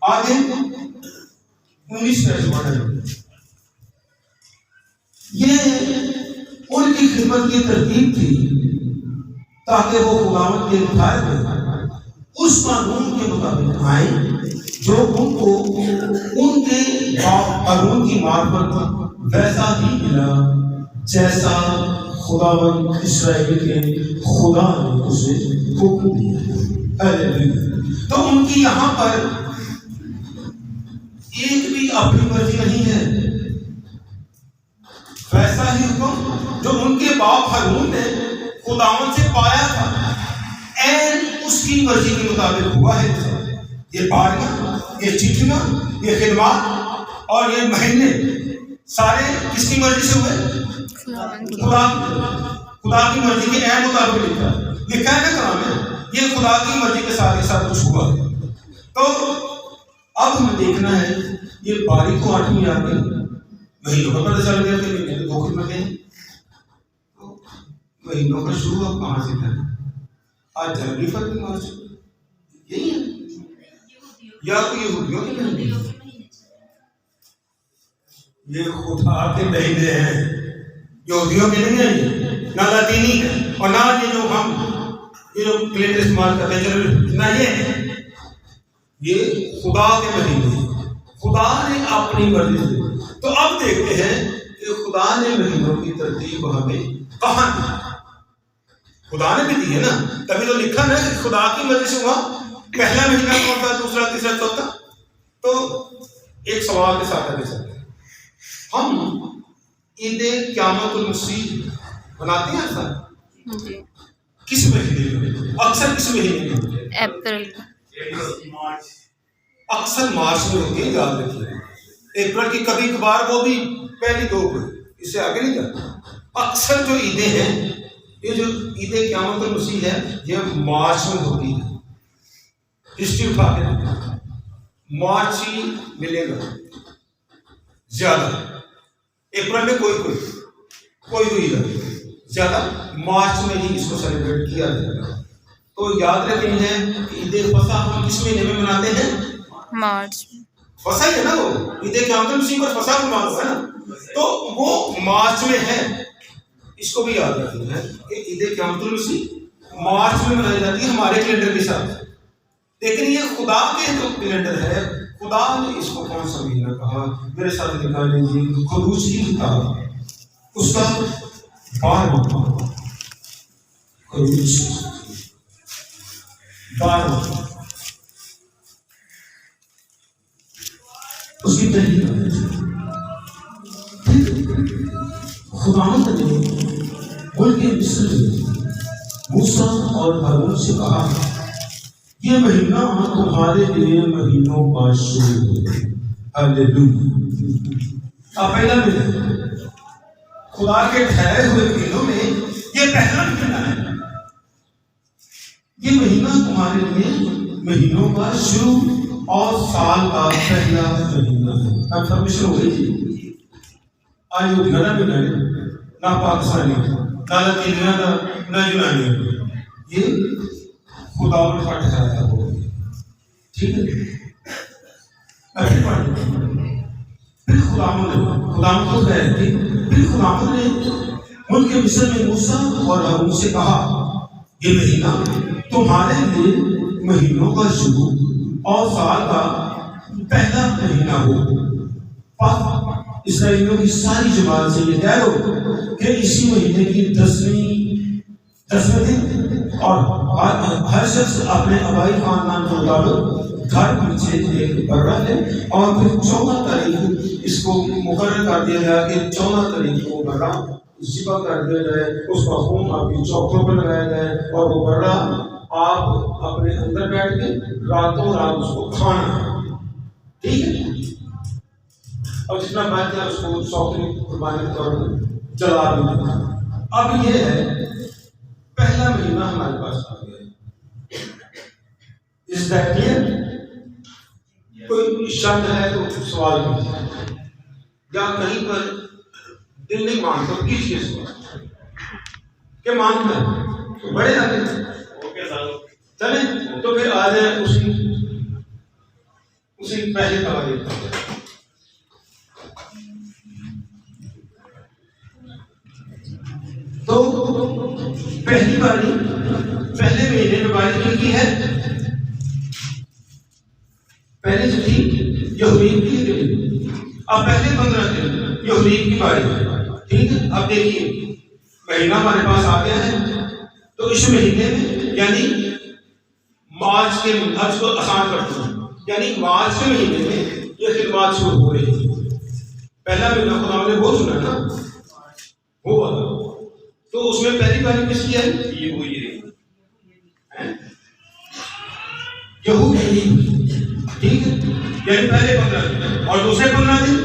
آگے 19 کا یہ ان کی خدمت کی ترتیب تھی تاکہ وہ خداوند کے مطابق میں اس قانون کے مطابق آئیں جو ان کو ان کے باپ ہارون کی معرفت ویسا ہی ملا جیسا خداوند اسرائیل کے خدا نے اسے حکم دیا. تو ان کی یہاں پر ایک بھی اپنی مرضی نہیں ہے، ویسا ہی حکم جو ان کے باپ ہارون نے خداوند سے پایا تھا، این اس کی مرضی کے مطابق ہوا ہے. یہ باریاں، یہ چٹھیاں، یہ خدمات اور یہ مہینے سارے کس کی مرضی سے ہوئے؟ خدا کی مرضی کے عین مطابق لکھا ہے نا کلام میں. یہ خدا کی مرضی کے ساتھ ساتھ کچھ ہوا ہے. تو اب ہمیں دیکھنا ہے یہ باری کو 8ویں آ گئی، مہینوں کا پتہ چل گیا کہ مہینے میں 2 خدمتیں ہیں. مہینوں کا شروع اب کہاں سے کریں؟ آج جنوری فروری مارچ یہی ہے یا کوئی یہودیوں کے مہینے؟ یہ خدا کے مہینے ہیں، یہودیوں کے نہیں ہیں، نہ لاطینی ہے اور نہ یہ جو ہم یہ جو کیلنڈر استعمال کرتے ہیں نہ یہ ہے. یہ خدا کے مہینے ہیں، خدا نے اپنی مرضی سے. تو اب دیکھتے ہیں کہ خدا نے مہینوں کی ترتیب ہمیں کہاں دی. خدا نے بھی دی ہے نا، تبھی تو لکھا نا کہ خدا کی مرضی سے ہوا پہلا مہینہ کون تھا، دوسرا، تیسرا، چوتھا. تو ایک سوال کے ساتھ آگے چلتے ہیں. ہم عید قیامت المسیح مناتے ہیں سر جی کس مہینے میں؟ اکثر کس مہینے میں؟ اپریل اکثر مارچ میں ہوتی ہے، یاد رکھیے. اپریل کی کبھی کبھار وہ بھی پہلی 2 کو، اس سے آگے نہیں جاتا. اکثر جو عیدیں ہیں، یہ جو عید قیامت المسیح ہے یہ مارچ میں ہوتی ہے. ہسٹری اٹھا کے دیکھیں، مارچ ہی ملے گا زیادہ. اپریل میں کوئی عید ہے، زیادہ مارچ میں ہی اس کو سیلیبریٹ کیا جائے گا. تو یاد رکھیں ہے کہ عید فصح ہم کس مہینے میں مناتے ہیں؟ مارچ فصح ہے نا، وہ عید قیامت المسیح پر فصح منانا ہے نا، تو وہ مارچ میں ہے. اس کو بھی یاد رکھنا ہے کہ عید قیامت المسیح مارچ میں منائی جاتی ہے ہمارے کیلنڈر کے ساتھ. لیکن یہ خدا کے جو کیلنڈر ہے، خدا نے اس کو کون سا مہینہ کہا؟ میرے ساتھ دکھا لیجیے خروج کی کتاب اس کا 12واں خروج 12 اس کی پہلی خداوند نے ملک مصر میں موسیٰ اور ہارون سے کہا، یہ مہینہ تمہارے لیے مہینوں کا شروع ہے. ہاللیلویا. اب پہلا مہینہ خدا کے ٹھہرے ہوئے مہینوں میں یہ پہلا مہینہ ہے. یہ مہینہ تمہارے لیے مہینوں کا شروع اور سال کا پہلا مہینہ ہے. کنفرمیشن ہو گئی. آج وہ گھر بھی نہ پاکستانی نہ لطینیا نہ یونانی، یہ خدا کا ٹھہرایا ہو. ٹھیک ہے. پھر خدا کو خیر کی. پھر خدا نے ملک مصر میں موسیٰ اور ہارون سے کہا، یہ مہینہ تمہارے لیے مہینوں کا شروع اور سال کا پہلا مہینہ ہو. اسرائیلیوں کی ساری جماعت سے یہ طے ہو کہ اسی مہینے کی 10ویں دن اور ہر شخص اپنے آبائی خاندان کے مطابق گھر پیچھے ایک بکرا لے. اور پھر 14 تاریخ اس کو مقرر کر دیا گیا کہ 14 تاریخ کو بکرا ذبح کر دیا جائے، اس کا خون آپ کی چوکھوں پر لگایا جائے اور وہ بکرا آپ اپنے اندر بیٹھ کے راتوں رات اس کو کھانا ہے. ٹھیک ہے. اور جتنا بات ہے اس کو سوکھنے قربانی کے طور پر جلا دیا. اب یہ ہے پہلا مہینہ ہمارے پاس آ گیا. Is that clear? کوئی شک ہے تو سوال کیجیے، یا کہیں پر دل نہیں مانتا تو کیجیے سوال کہ مانتا ہے بڑے آگے چلیں. تو پھر آ جائیں اسی پہلے تاریخ پر. تو پہلی باری پہلے مہینے میں باری لکھی ہے، پہلے جو تھی یہودیت کی دن. اب پہلے 15 دن یہودیت کی باری. ٹھیک ہے. اب دیکھیے مہینہ ہمارے پاس آ گیا ہے. تو اس مہینے میں یعنی مارچ کے، اب اس کو آسان کرتے ہیں، یعنی مارچ کے مہینے میں یہ خدمات شروع ہو رہی ہے. پہلا مہینہ خدا نے وہ چنا نا، وہ والا. تو اس میں پہلی باری کس کی ہے؟ یہ ہوئی ہے یہودی. ٹھیک ہے. یعنی پہلے 15 دن اور دوسرے 15 دن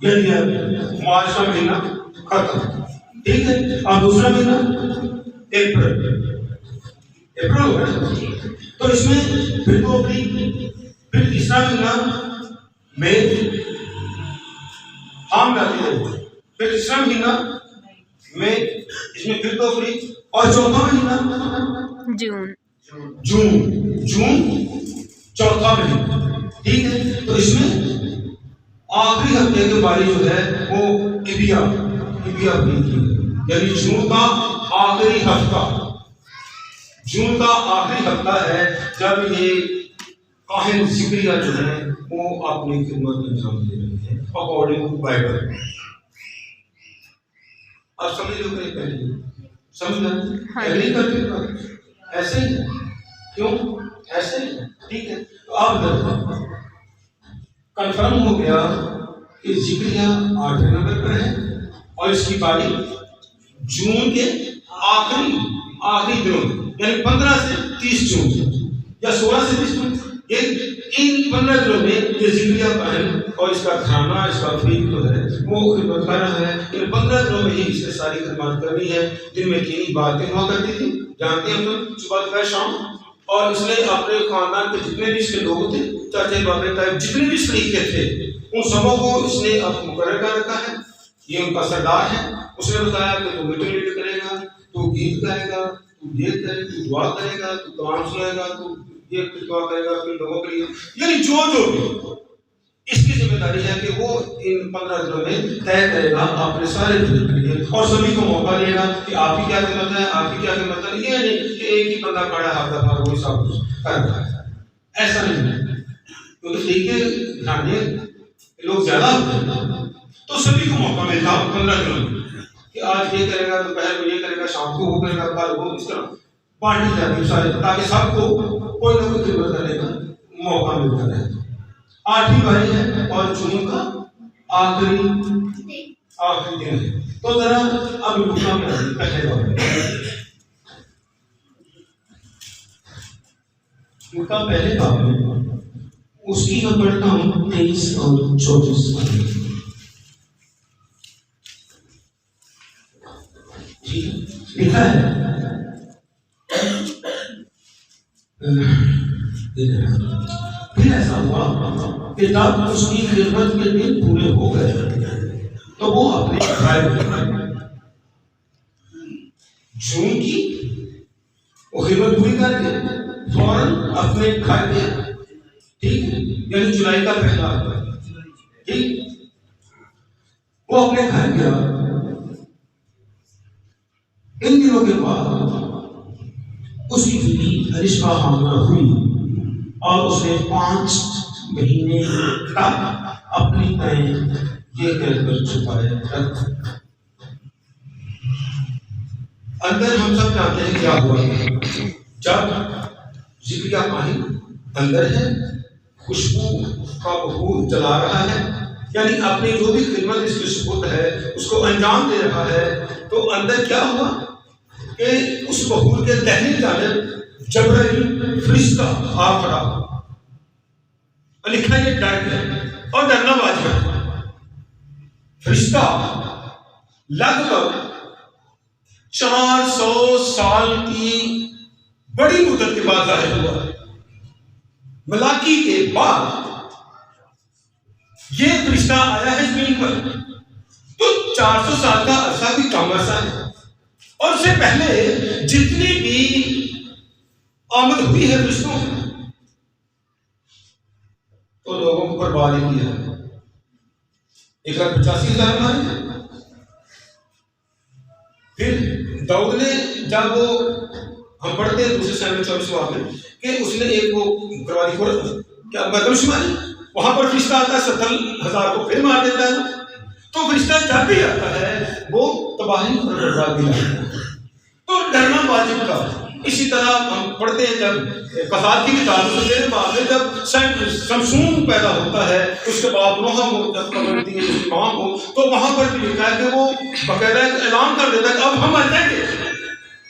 یعنی مارچ کا مہینہ ختم. ٹھیک ہے. اور دوسرا مہینہ اپریل ہوگا. تو اس میں پھر 2 اپریل، پھر تیسرا مہینہ مئی، ہم لاتے ہیں. پھر تیسرا مہینہ میں اس میں پھر 2 اپریل، اور چوتھا مہینہ جون چوتھا مہینہ. ٹھیک ہے. تو اس میں آخری ہفتے کے باری جو ہے وہ ابیا یعنی جون کا آخری ہفتہ. جون کا آخری ہفتہ ہے جب یہ کاہن ذکریہ جو ہے وہ اپنی خدمت انجام دے رہے ہیں اکارڈنگ ٹو بائبل. آپ سمجھ لو کہ پہلے سمجھ نہیں کرتے ایسے ہی ہے. کیوں ایسے ہی ہے؟ ٹھیک ہے. تو اب کنفرم ہو گیا کہ ذکریہ 8 نمبر پر ہے اور اس کی باری جون کے آخری دنوں یعنی 15 سے 30 جون یا 16 سے 30 جون. یہ ان 15 دنوں میں یہ ذکریہ کاہن اور اس کا گھرانہ اس کا فریق جو ہے وہ خدمت کر رہا ہے. ان 15 دنوں میں ہی اس نے ساری خدمات کرنی ہے. دن میں 3 باتیں ہوا کرتی تھی جانتے ہیں ہم صبح دوپہر شام. اور اس نے اپنے خاندان کے جتنے بھی اس کے لوگ تھے چاچے بابے ٹائپ جتنے بھی شریک تھے ان سبوں کو اس نے اب مقرر کر رکھا ہے. یہ ان کا سردار ہے. اس نے بتایا کہ تو میٹنگ لیڈ کرے گا, تو گیت گائے گا, تو یہ کرے, تو دعا کرے گا, تو کلام سنائے گا, تو یہ دعا کرے گا پھر لوگوں کے لیے. یعنی جو بھی اس کی ذمہ داری ہے کہ وہ ان 15 دنوں میں طے کرے گا اپنے سارے دن کے لیے اور سبھی کو موقع دے گا کہ آپ کی کیا خدمت ہے, آپ کی کیا خدمت ہے. یہ نہیں کہ ایک ہی بندہ کھڑا ہے ہر دفعہ وہی سب کچھ کر رہا ہے. ایسا نہیں ہے کیونکہ ٹھیک ہے گھرانے لوگ زیادہ ہوتے ہیں تو سبھی کو موقع ملتا 15 دنوں میں کہ آج یہ کرے گا, دوپہر کو یہ کرے گا, شام کو وہ کرے گا, کل وہ, اس طرح بانٹی جاتی ہے سارے تاکہ سب کو کوئی نہ کوئی خدمت کرنے کا موقع ملتا رہے. 8ویں باری ہے اور جون کا آخری دن ہے. تو ذرا اب لوکا میں پہلے باب لوکا پہلے باب میں اس کی میں پڑھتا ہوں 23 اور 24. لکھا ہے پھر ایسا ہوا کہ جب اس کی خدمت کے دن پورے ہو گئے تو وہ اپنے گھر جون کی وہ خدمت پوری کر کے فوراً اپنے گھر گیا. ٹھیک ہے, یعنی جولائی کا پہلا ٹھیک وہ اپنے گھر گیا. ان دنوں کے بعد اس کی بیوی رشقہ حاملہ ہوئی اور اس نے 5 مہینے تک اپنی تین یہ کہہ کر چھپائے رکھ. اندر ہم سب جانتے ہیں کیا ہوا. جب ذکریہ کاہن اندر ہے, خوشبو کا بخور جلا رہا ہے, یعنی اپنی جو بھی خدمت اس کی سپرد ہے اس کو انجام دے رہا ہے, تو اندر کیا ہوا کہ اس بخور کے دہنی جانب جبرائیل فرشتہ آ کھڑا. لکھا یہ ڈر ہے اور ڈرنا واجب ہے. فرشتہ لگ بھگ 400 سال کی بڑی مدت کے بعد ظاہر ہوا. ملاکی کے بعد یہ فرشتہ آیا ہے زمین پر, تو 400 سال کا عرصہ بھی کم عرصہ ہے. اور اس سے پہلے جتنی بھی آمد ہوئی ہے فرشتوں کی تو لوگوں کو برباد ہی کیا ہے. 1,85,000 مارے. پھر داؤد نے جب وہ ہم پڑھتے ہیں دوسرے سامنے 24 میں کہ اس نے ایک وہ کروا دی کیا مردم شماری, وہاں پر فرشتہ آتا ہے 70,000 کو پھر مار دیتا ہے. تو فرشتہ جب بھی آتا ہے وہ تباہی اور بربادی لاتا ہے. تو ڈرنا واجب تھا. اسی طرح ہم پڑھتے ہیں جب قحط کی کتاب میں بعد میں جب سمسون پیدا ہوتا ہے اس کے بعد نوح کو جب پکڑتی ہے ماں کو, تو وہاں پر بھی لکھا ہے کہ وہ باقاعدہ اعلان کر دیتا ہے کہ اب ہم مر جائیں گے.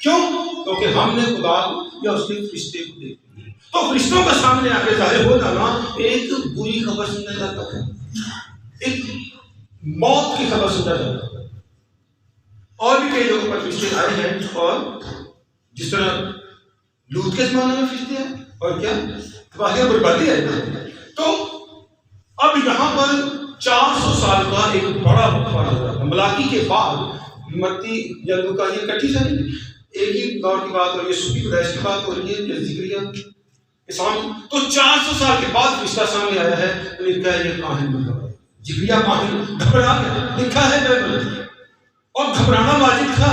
کیوں؟ کیونکہ ہم نے خدا کو یا اس کے فرشتے کو دیکھ لیا. تو فرشتوں کا سامنے آ کے ظاہر ہو جانا ایک بری خبر سننا جاتا ہے, ایک موت کی خبر سننا جاتا ہے. اور بھی کئی لوگوں پر فرشتے آئے ہیں, اور جس طرح لوط کے زمانے میں فرشتے ہیں اور کیا تباہی اور بربادی آئی. تو اب یہاں پر 400 سال کا ایک بڑا وقفہ نظر آتا ہے. ملاکی کے بعد متی یا لوکا یہ کٹھی ساری ایک ہی دور کی بات ہو رہی ہے, صوفی پیدائش کی بات ہو رہی ہے, ذکریہ اسلام. تو 400 سال کے بعد فرشتہ سامنے آیا ہے, لکھا ہے یہ کاہن بن ذکریہ کاہن گھبرا گیا. لکھا ہے بائبل, اور گھبرانا واجب تھا.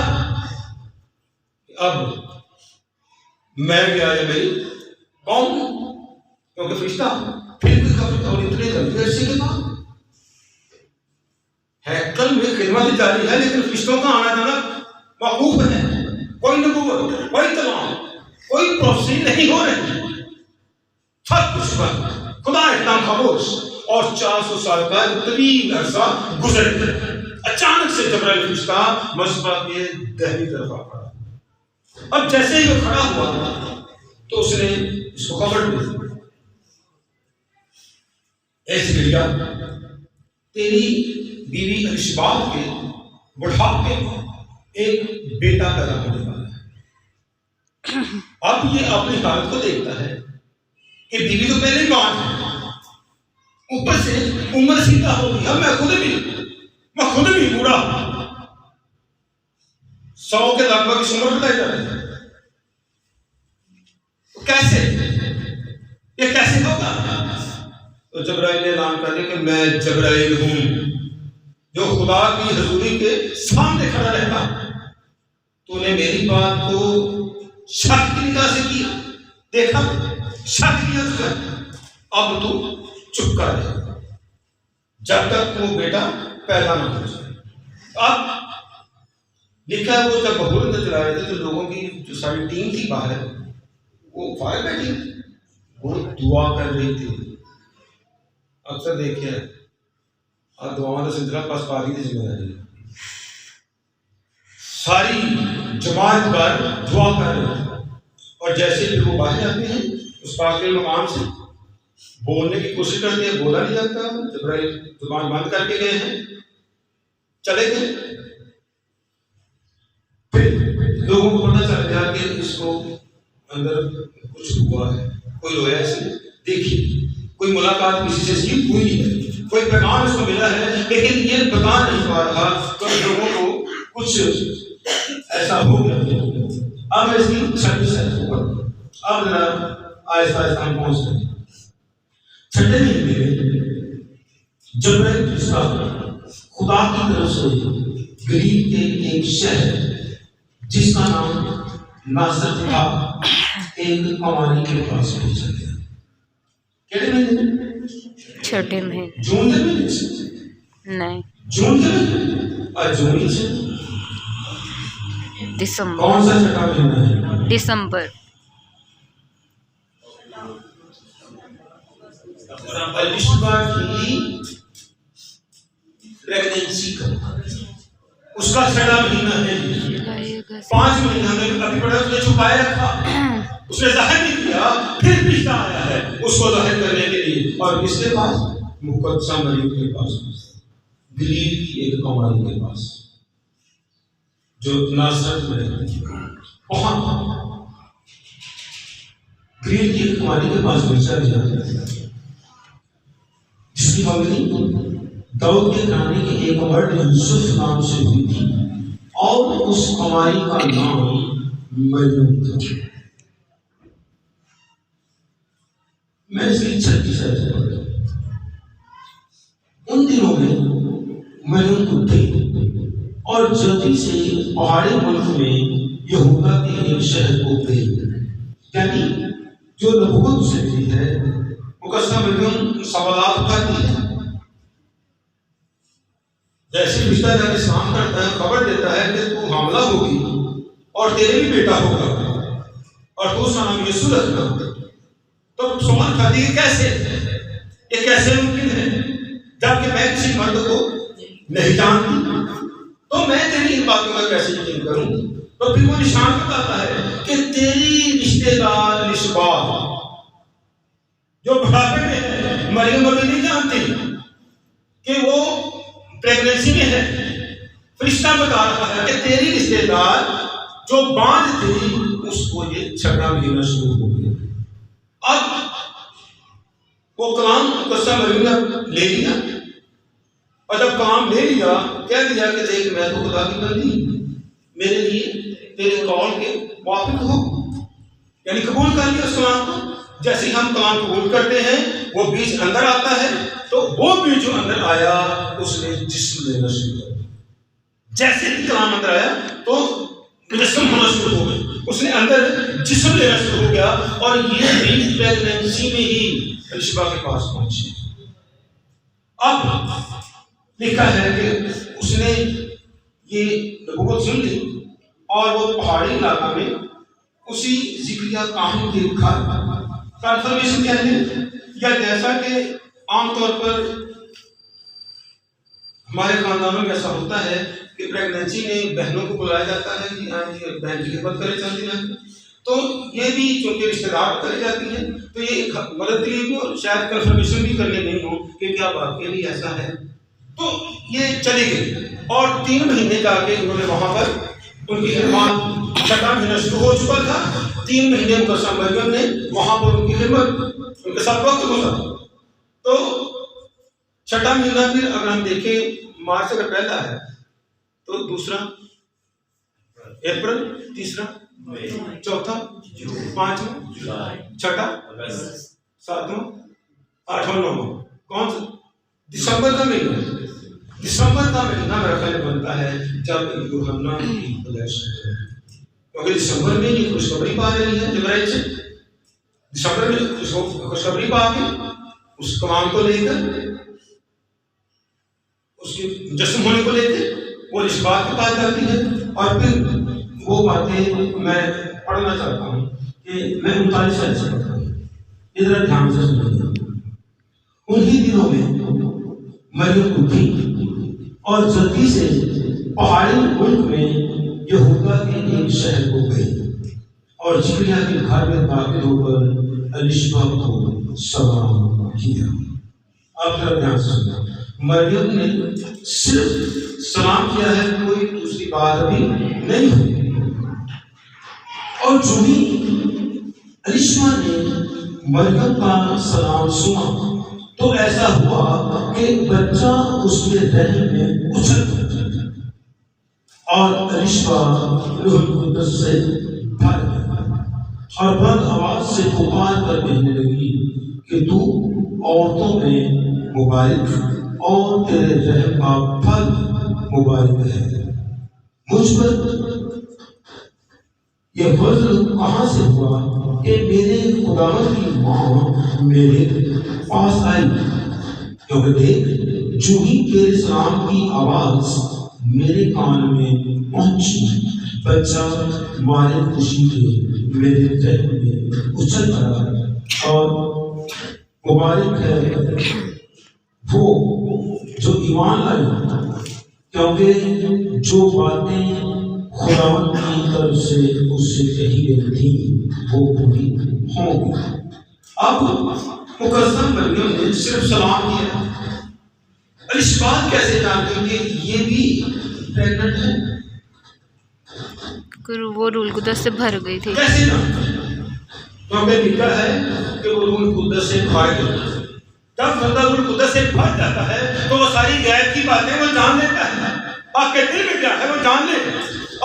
اب میں گیا یا میری قوم کیونکہ فرشتہ پھر بھی کافی اور اتنے لمبے عرصے کے بعد ہیکل میں خدمت جاری ہے، لیکن فرشتوں کا آنا جانا موقوف ہے. کوئی نبوت، کوئی کلام، کوئی پروفیسی نہیں ہو رہی. سب کچھ بند، خدا اتنا خاموش. اور 400 سال کا طویل عرصہ گزر گیا. اچانک سے جبرائیل فرشتہ مصباح کے دہنی طرف آ پڑا. اب جیسے ہی وہ کھڑا ہوا تو اس نے اس کو خبر دی، اے زکریا، تیری بیوی الشبات کے بڑھاپے میں ایک بیٹا پیدا ہونے والا ہے. اب یہ اپنی حالت کو دیکھتا ہے کہ بیوی تو پہلے ہی بات ہے، اوپر سے عمر سیدھا ہو گئی. اب میں خود بھی بوڑھا، 100 کے لگ بھگ اس عمر بتائی جا رہی ہے. کیسے یہ کیسے ہوگا؟ تو جبرائیل نے اعلان کر دیا کہ میں جبرائیل ہوں جو خدا کی حضوری کے سامنے کھڑا رہتا. تو نے میری بات کو شک کی نگاہ سے کیا، دیکھا، شک کیا تو اب تو چپ کر رہے جب تک وہ بیٹا پیدا نہ ہو جائے. اب لکھا ہے وہ جب بہور اندر چلا رہے تھے تو لوگوں کی جو ساری ٹیم تھی باہر وہ باہر بیٹھی، وہ دعا کر رہی تھی. اکثر دیکھیں اور دعاؤں کا سلسلہ پاس پاری کی ذمہ داری ہے. ساری جماعت پر دعا کر رہے ہیں اور جیسے بھی وہ باہر جاتے ہیں اس پاک کے مقام سے بولنے کی کوشش کرتے ہیں، بولا نہیں جاتا. جبرائیل زبان بند کر کے گئے ہیں، چلے گئے. پھر لوگوں کو پتہ چل گیا کہ اس کو اندر کچھ ہوا ہے، کوئی رویا اسے دیکھیے، کوئی ملاقات کسی سے سیکھ ہوئی ہے، کوئی پیغام اس کو ملا ہے، لیکن یہ بتا نہیں پا رہا. تو لوگوں کو کچھ ایسا ہو گیا. اب اس کی 26 ہے اوپر. اب ذرا آہستہ آہستہ ہم پہنچ گئے. چھٹے مہینے میں جبرائیل فرشتہ خدا کی طرف سے گلیل کے ایک شہر جس کا نام ناصرت تھا ایک قوانی کے پاس پہنچا گیا. کیڑے مہینے؟ چھٹے مہینے. جون کے مہینے سے نہیں، جون کے مہینے اور جون سے دسمبر. کون سا چھٹا مہینہ ہے؟ دسمبر. الشبا کی پریگننسی کا اس کا چھٹا مہینہ ہے. 5 مہینہ میں ابھی بڑا اس نے چھپائے رکھا، اس نے ظاہر نہیں کیا. پھر فرشتہ آیا ہے اس کو ظاہر کرنے کے لیے اور اس کے پاس مقدسہ مریم کے پاس گلیل کی ایک قوانی کے پاس جو ناصرت میں رہتی ہے. وہاں گلیل کی ایک قوانی کے پاس بچہ گیا جس کی منگنی داؤد کے گھرانے کے ایک مرد یوسف نام سے ہوئی تھی اور اس قوانی کا نام مریم تھا. میں اس کی 36 آیت پڑھتا ہوں. ان دنوں میں مریم اٹھی اور جلدی سے پہاڑی ملک میں یہودا کے ایک شہر کو گئی، یعنی جو نبوت سے ملی ہے. مقدسہ مریم سوالات اٹھاتی ہے. جیسے فرشتہ جب اسلام کرتا ہے خبر دیتا ہے کہ تو حاملہ ہوگی اور تیرے بھی بیٹا ہوگا اور تو اس کا نام یسوع رکھنا. تو سوال اٹھاتی ہے کیسے، یہ کیسے ممکن ہے جبکہ میں کسی مرد کو نہیں جانتی، تو میں تیری ان باتوں کا کیسے یقین کروں. تو پھر وہ نشان بتاتا ہے کہ تیری رشتے دار الشبا جو بڑھاپے میں ہے، مریم ابھی نہیں جانتی کہ وہ پریگننسی میں ہے. فرشتہ بتا رہا ہے کہ تیری رشتے دار جو باندھ تھی اس کو یہ چھٹا مہینہ شروع ہو گیا. اب وہ کلام مقدسہ مریم نے لے لیا اور جب کلام لے لیا کہہ دیا کہ دیکھ میں تو خدا کی بندی ہوں، میرے لیے تیرے قول کے موافق ہو، یعنی قبول کر لیا اس کلام کو. جیسے ہی ہم کلام قبول کرتے ہیں وہ بیج اندر آتا ہے تو وہ بیج جو اندر آیا اس نے جسم لینا شروع کر دیا. جیسے ہی کلام اندر آیا تو مجسم ہونا شروع ہو گئے. اس نے اندر جسم لینا شروع ہو گیا اور یہ بھی پریگنینسی میں ہی الشبا کے پاس پہنچی. اب لکھا ہے کہ اس نے یہ نبوت سن لی اور وہ پہاڑی علاقہ میں اسی ذکریہ کاہن کے گھر کنفرمیشن کہتے ہیں، یا جیسا کہ عام طور پر ہمارے خاندانوں میں ایسا ہوتا ہے کہ پریگنینسی میں بہنوں کو بلایا جاتا ہے کہ ہاں جی بہن کی خدمت کرے چاہتی ہیں، تو یہ بھی چونکہ رشتے دار کرے جاتی ہیں تو یہ مدد کے لیے بھی اور شاید کنفرمیشن بھی کرنے نہیں ہو کہ کیا واقعی ایسا ہے. تو یہ چلی گئی اور 3 مہینے جا کے انہوں نے وہاں پر ان کی خدمات، 6واں مہینہ شروع ہو چکا تھا. 3 مہینے مقدسہ مریم نے وہاں پر ان کی خدمت، ان کے ساتھ وقت گزارا. تو 6واں مہینہ پھر اگر ہم دیکھیں مارچ اگر پہلا ہے تو دوسرا اپریل، تیسرا چوتھا، پانچواں، چھٹا، ساتواں، آٹھواں، نواں، کون سا؟ دسمبر کا مہینہ. دسمبر کا مہینہ میرا خیال بنتا ہے جب یوحنا کی پیدائش ہے، کیونکہ دسمبر میں یہ خوشخبری پا رہی ہے جبرائیل سے. دسمبر میں خوشخبری پا کے اس کام کو لے کر، اس کے جسم ہونے کو لے کے وہ اس بات کی بات کرتی ہے. اور پھر وہ باتیں میں پڑھنا چاہتا ہوں کہ میں 39 آیت سے پڑھتا ہوں، ادھر دھیان سے سنیے. انہی دنوں میں مریم اٹھی اور جلدی سے پہاڑی ملک میں یہودا کے ایک شہر کو گئی اور زکریا کے گھر میں داخل ہو کر الشبا کو سلام کیا. اب ذرا دھیان سے سننا، مریم نے صرف سلام کیا ہے، کوئی دوسری بات ابھی نہیں ہوئی. اور جو ہی الشبا نے مریم کا سلام سنا تو ایسا ہوا کہ بچہ اس کے رحم میں اچھل پڑا اور الشبا روح القدس سے بھر گیا اور بلند آواز سے پکار کر کہنے لگی کہ تو عورتوں میں مبارک اور تیرے رحم کا پھل مبارک ہے. مجھ پر یہ فضل کہاں سے ہوا کہ میرے خداوند کی ماں میرے پاس آئی، کیونکہ دیکھ جو ہی تیرے سلام کی آواز میرے کان میں پہنچی بچہ مارے خوشی کے میرے رحم میں اچھل پڑا. اور مبارک ہے وہ جو ایمان لائی، کیونکہ جو باتیں خداوند کی طرف سے اس سے کہی گئی تھی وہ پوری ہوں گی. اب مقدسہ مریم نے صرف سلام کیا. الشبات کیسے جانتے کہ یہ بھی پریگننٹ ہے؟ وہ روح القدس سے بھر گئی تھی. کیسے جانتے؟ کیونکہ لکھا ہے کہ وہ روح القدس سے بھر گئی. جب بندہ روح القدس سے بھر جاتا ہے تو وہ ساری غیب کی باتیں وہ جان لیتا ہے. آپ کے دل میں کیا ہے وہ جان لے گا،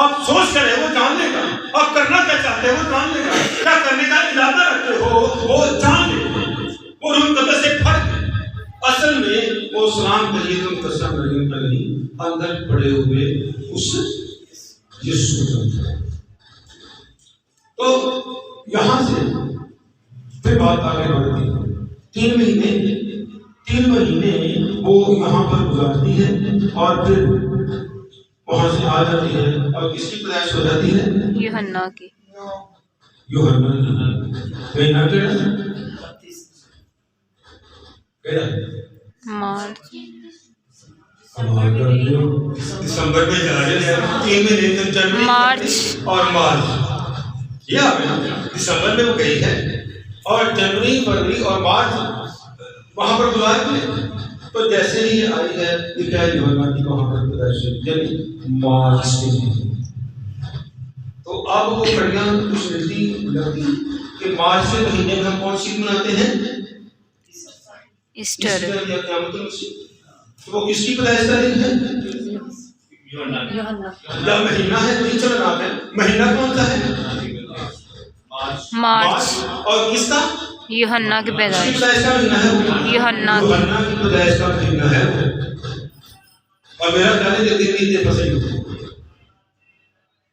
آپ سوچ کرے وہ جان لے گا، آپ کرنا کیا چاہتے ہیں وہ جان لے گا، کیا کرنے کا ارادہ رکھتے ہو وہ جان لے گا. وہ روح القدس سے بھر گئی. اصل میں وہ سلام کہیے تو مقدسہ مریم کا نہیں، اندر پڑے ہوئے اس یسوع کا. تو یہاں سے پھر بات آگے بڑھتی ہے. 3 مہینے وہ یہاں پر گزارتی ہے اور پھر وہاں سے آ جاتی ہے. اور کس کی پیدائش ہو جاتی ہے؟ یوحنا کی. یوحنا مہینہ کیڑا مارچ. دسمبر میں جا رہے ہیں 3 مہینے تک جنوری مارچ اور مارچ. یہ آپ دسمبر میں وہ گئی ہے اور جنوری، فروری اور مارچ وہاں پر گزار کے تو جیسے ہی آئی ہے لکھا ہے یوحنا کی وہاں پر پیدائش یعنی مارچ کے لیے. تو اب وہ گھڑیاں کچھ ملتی لگتی کہ مارچ کے مہینے میں ہم کون سی مناتے ہیں؟ ایسٹر. یا قیامت المسیح. تو وہ کس کی پیدائش کا دن ہے؟ یا مہینہ ہے؟ نہیں چل رہا ہے. مہینہ کون سا ہے؟ مارچ. اور کس کا؟ یوحنا کی پیدائش. یوحنا کی پیدائش کا مہینہ ہے. اور میرا جانے کے دن نہیں دے پسند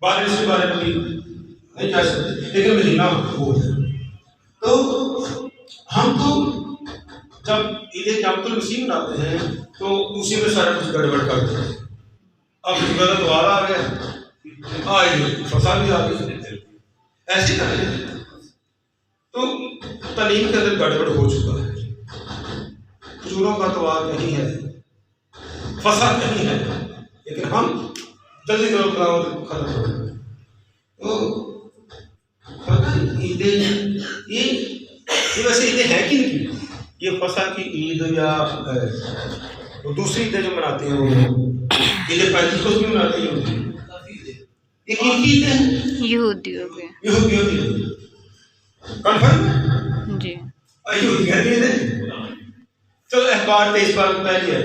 بارش کے بارے میں نہیں جا سکتے، لیکن مہینہ وہ ہے. تو ہم تو جب عید قیامت المسیح مناتے ہیں تو اسی میں سارا کچھ گڑبڑ کرتے ہیں. اب غلط وار آ گیا، آئے فصل بھی آ گئی، ایسے کریں. تو تعلیم کے اندر گڑبڑ ہو چکا ہے. کھجوروں کا توار نہیں ہے، فصل نہیں ہے، لیکن ہم جلدی ختم کر دیں. تو پتہ عیدیں یہ ویسے عیدیں ہیں کہ نہیں؟ یہ فصل کی عید یا دوسری عیدیں جو مناتے ہیں وہ عید 35 کو بھی مناتے ہیں. یہ کن کی عیدیں ہیں؟ یہودیوں کے. یہودیوں کی عیدیں. کنفرم جی. یہودیوں کی عیدیں. چلو اخبار 23 بار پہلی ہے،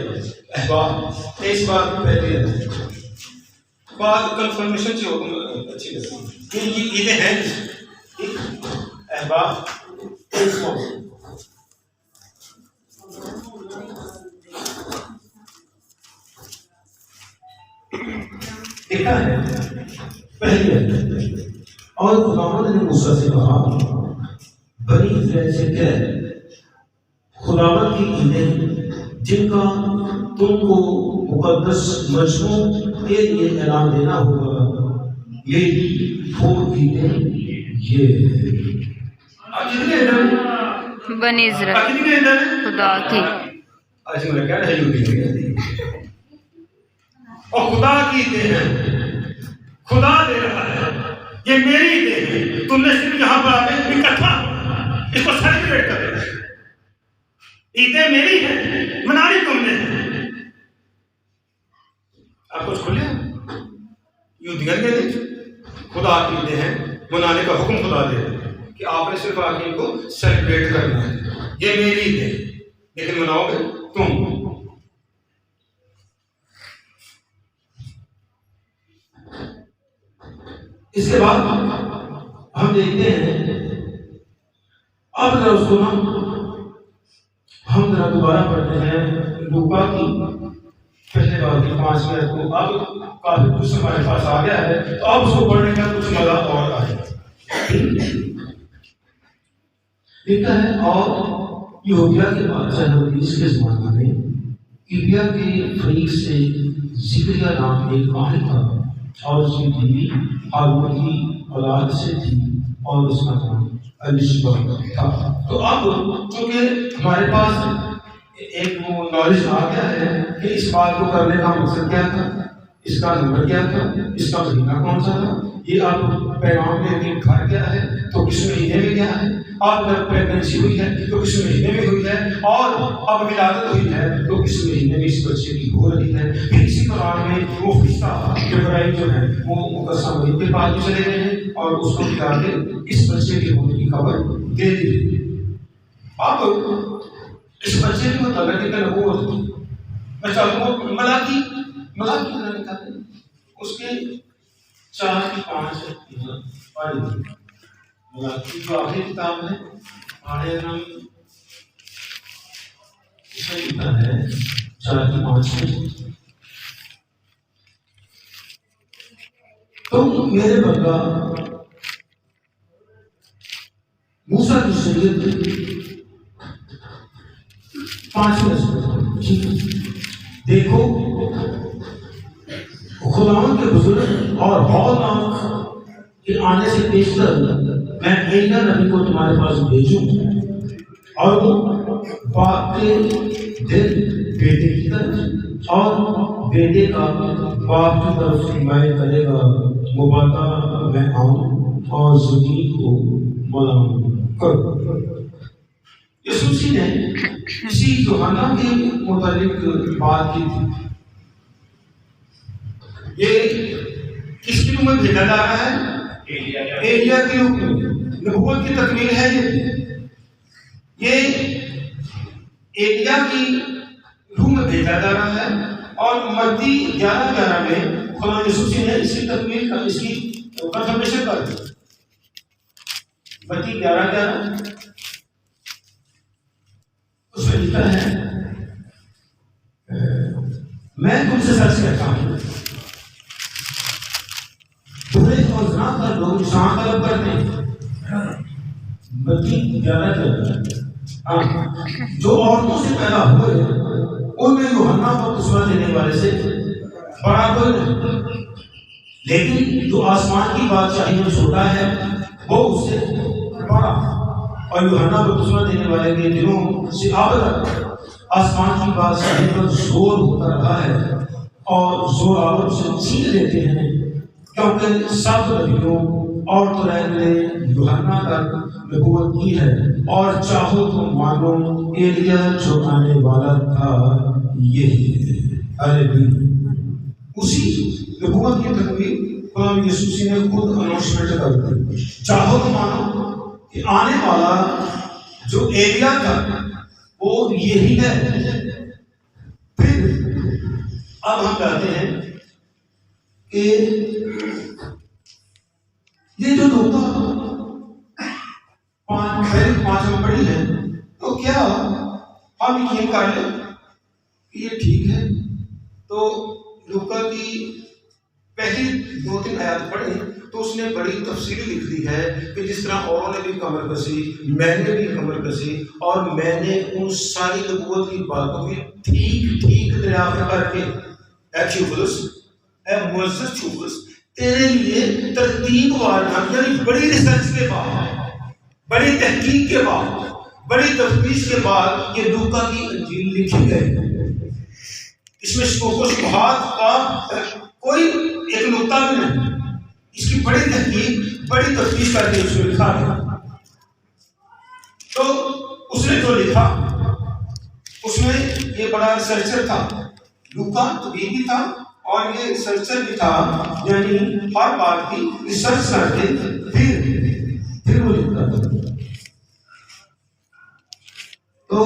اخبار 23 بار پہلی ہے، بعد کنفرمیشن سے حکم اچھی لگتی ہے. یہ عیدیں ہیں احباب 23 لکھا ہے پہلی ہے. اور خداوند نے موسیٰ سے کہا بنی اسرائیل سے کہہ خداوند کی عیدیں جن کا تم کو مقدس مجموع کے لیے اعلان دینا ہوگا میری 4 عیدیں یہ بنی اسرائیل خدا کی. آج میں کہہ رہا ہے اور خدا کی عیدیں ہیں، خدا دے رہا ہے، یہ میری عیدیں ہیں. تم نے صرف یہاں پر آ کے اکٹھا اس کو سیلیبریٹ کر دیا. عیدیں میری ہیں، منانی تم نے. آپ کچھ کھلے یہودیوں کے دن خدا کی عیدیں ہیں، منانے کا حکم خدا دے رہا ہے کہ آپ نے صرف آ کے ان کو سیلیبریٹ کرنا ہے. یہ میری عیدیں لیکن مناؤ گے تم. اس کے بعد ہم دیکھتے ہیں اب ذرا اس کو ہم ذرا دوبارہ پڑھتے ہیں لوکا کی پہلے بار کی 5 آیت کو. اب کافی کچھ ہمارے پاس آ گیا ہے تو اب اس کو پڑھنے کا کچھ مزہ اور آئے. لکھا ہے اور یہودیہ کے بادشاہ ہیرودیس کے زمانہ میں ایلیا کے فریق سے زکریا نام ایک کاہن تھا اور اس کی بیوی ہارون کی اولاد سے تھی اور اس کا نام الشبہ تھا. تو اب چونکہ ہمارے پاس ایک وہ نالج آ گیا ہے کہ اس بات کو کرنے کا مقصد کیا تھا، اس کا نمبر کیا تھا، اس کا مہینہ کون سا تھا. یہ اب پیغام میں ایک گھر گیا ہے تو کس مہینے میں گیا ہے، اب اگر پریگننسی ہوئی ہے تو کس مہینے میں ہوئی ہے، اور اب ولادت ہوئی ہے تو کس مہینے میں اس بچے کی ہو رہی ہے. پھر اسی دوران میں وہ فرشتہ جبرائیل جو ہے وہ مقدسہ مریم کے پاس بھی چلے گئے ہیں اور اس کو بتا کے اس بچے کے ہونے کی خبر دے دی. اب اس بچے کی مطلب کہ نبوت میں چاہتا ہوں ملاکی طرح نکالتے ہیں اس کے 4 کی 5 پڑھی. ملاکی جو آخری کتاب ہے آڑے نام اس میں لکھا ہے 4 کی 5 تم میرے بندہ موسیٰ کی شریعت 5 دیکھو خداوند کے بزرگ اور ہولناک کے آنے سے پیشتر میں ایلیاہ نبی کو تمہارے پاس بھیجوں اور وہ باپ کے دل بیٹے کی طرف اور بیٹے کا باپ کی طرف حمایت کرے گا. مبادہ میں آؤں اور زمین کو ملام کروں. یسوع مسیح نے اسی یوحنا کے متعلق بات کی تھی. یہ کس کی روح میں بھیجا جا رہا ہے؟ ایلیا کی روح میں. نبوت کی تکمیل ہے یہ ایلیا کی روح میں بھیجا جا رہا ہے. اور متی 11:11 میں خدا یسوع مسیح نے اس کی تکمیل کا اس کی کنفرمیشن کر دی. متی 11:11 اس میں لکھا ہے میں تم سے سچ کہتا ہوں برے اور زنا کا لوگ شان طلب 11 کے اندر جو عورتوں سے پیدا ہوئے ان میں یوحنا بپتسمہ دینے والے سے بڑا کوئی نہیں، لیکن جو آسمان کی بادشاہی میں چھوٹا ہے وہ اس سے بڑا۔ اور یوحنا بپتسمہ دینے والے کے دنوں سے اب تک آسمان کی بادشاہی پر زور ہوتا رہا ہے اور زور آور سے چھین لیتے ہیں، کیونکہ سب نبیوں اور قرآن نے یوحنا تک نبوت کی ہے، اور چاہو تو مانو ایلیا جو آنے والا تھا یہی ہے۔ ہاللیلویا۔ اسی نبوت کی تکمیل خدا یسوع نے خود اناؤنسمنٹ کر دی، چاہو تو مانو کہ آنے والا جو ایلیا تھا وہ یہی ہے۔ پھر اب ہم کہتے ہیں کہ یہ جو نقطہ پانچ میں پڑھی ہے تو کیا ہم یقین کر لیں کہ یہ ٹھیک ہے؟ تو لوکا کی پہلی 2-3 آیات پڑھیں تو اس نے بڑی تفصیلی لکھ دی ہے کہ جس طرح اوروں نے بھی کمر کسی، میں نے بھی کمر کسی، اور میں نے ان ساری نبوت کی باتوں کی ٹھیک دریافت کر کے اے تھیوفلس، اے معزز تھیوفلس، تیرے لیے ترتیب وار یعنی بڑی ریسرچ کے بعد، بڑی تحقیق کے بعد، بڑی تفتیش کے بعد یہ لوکا کی انجیل لکھی گئی۔ اس میں شکوک و شبہات کا کوئی ایک نقطہ بھی نہیں، اس کی بڑی تحقیق، بڑی تفتیش کر کے اس کو لکھا گیا۔ تو اس نے جو لکھا اس میں یہ بڑا ریسرچر تھا، لوکا طبیبی تھا اور یہ ریسرچر بھی تھا، یعنی ہر بات کی ریسرچ کر کے پھر وہ لکھتا تھا۔ تو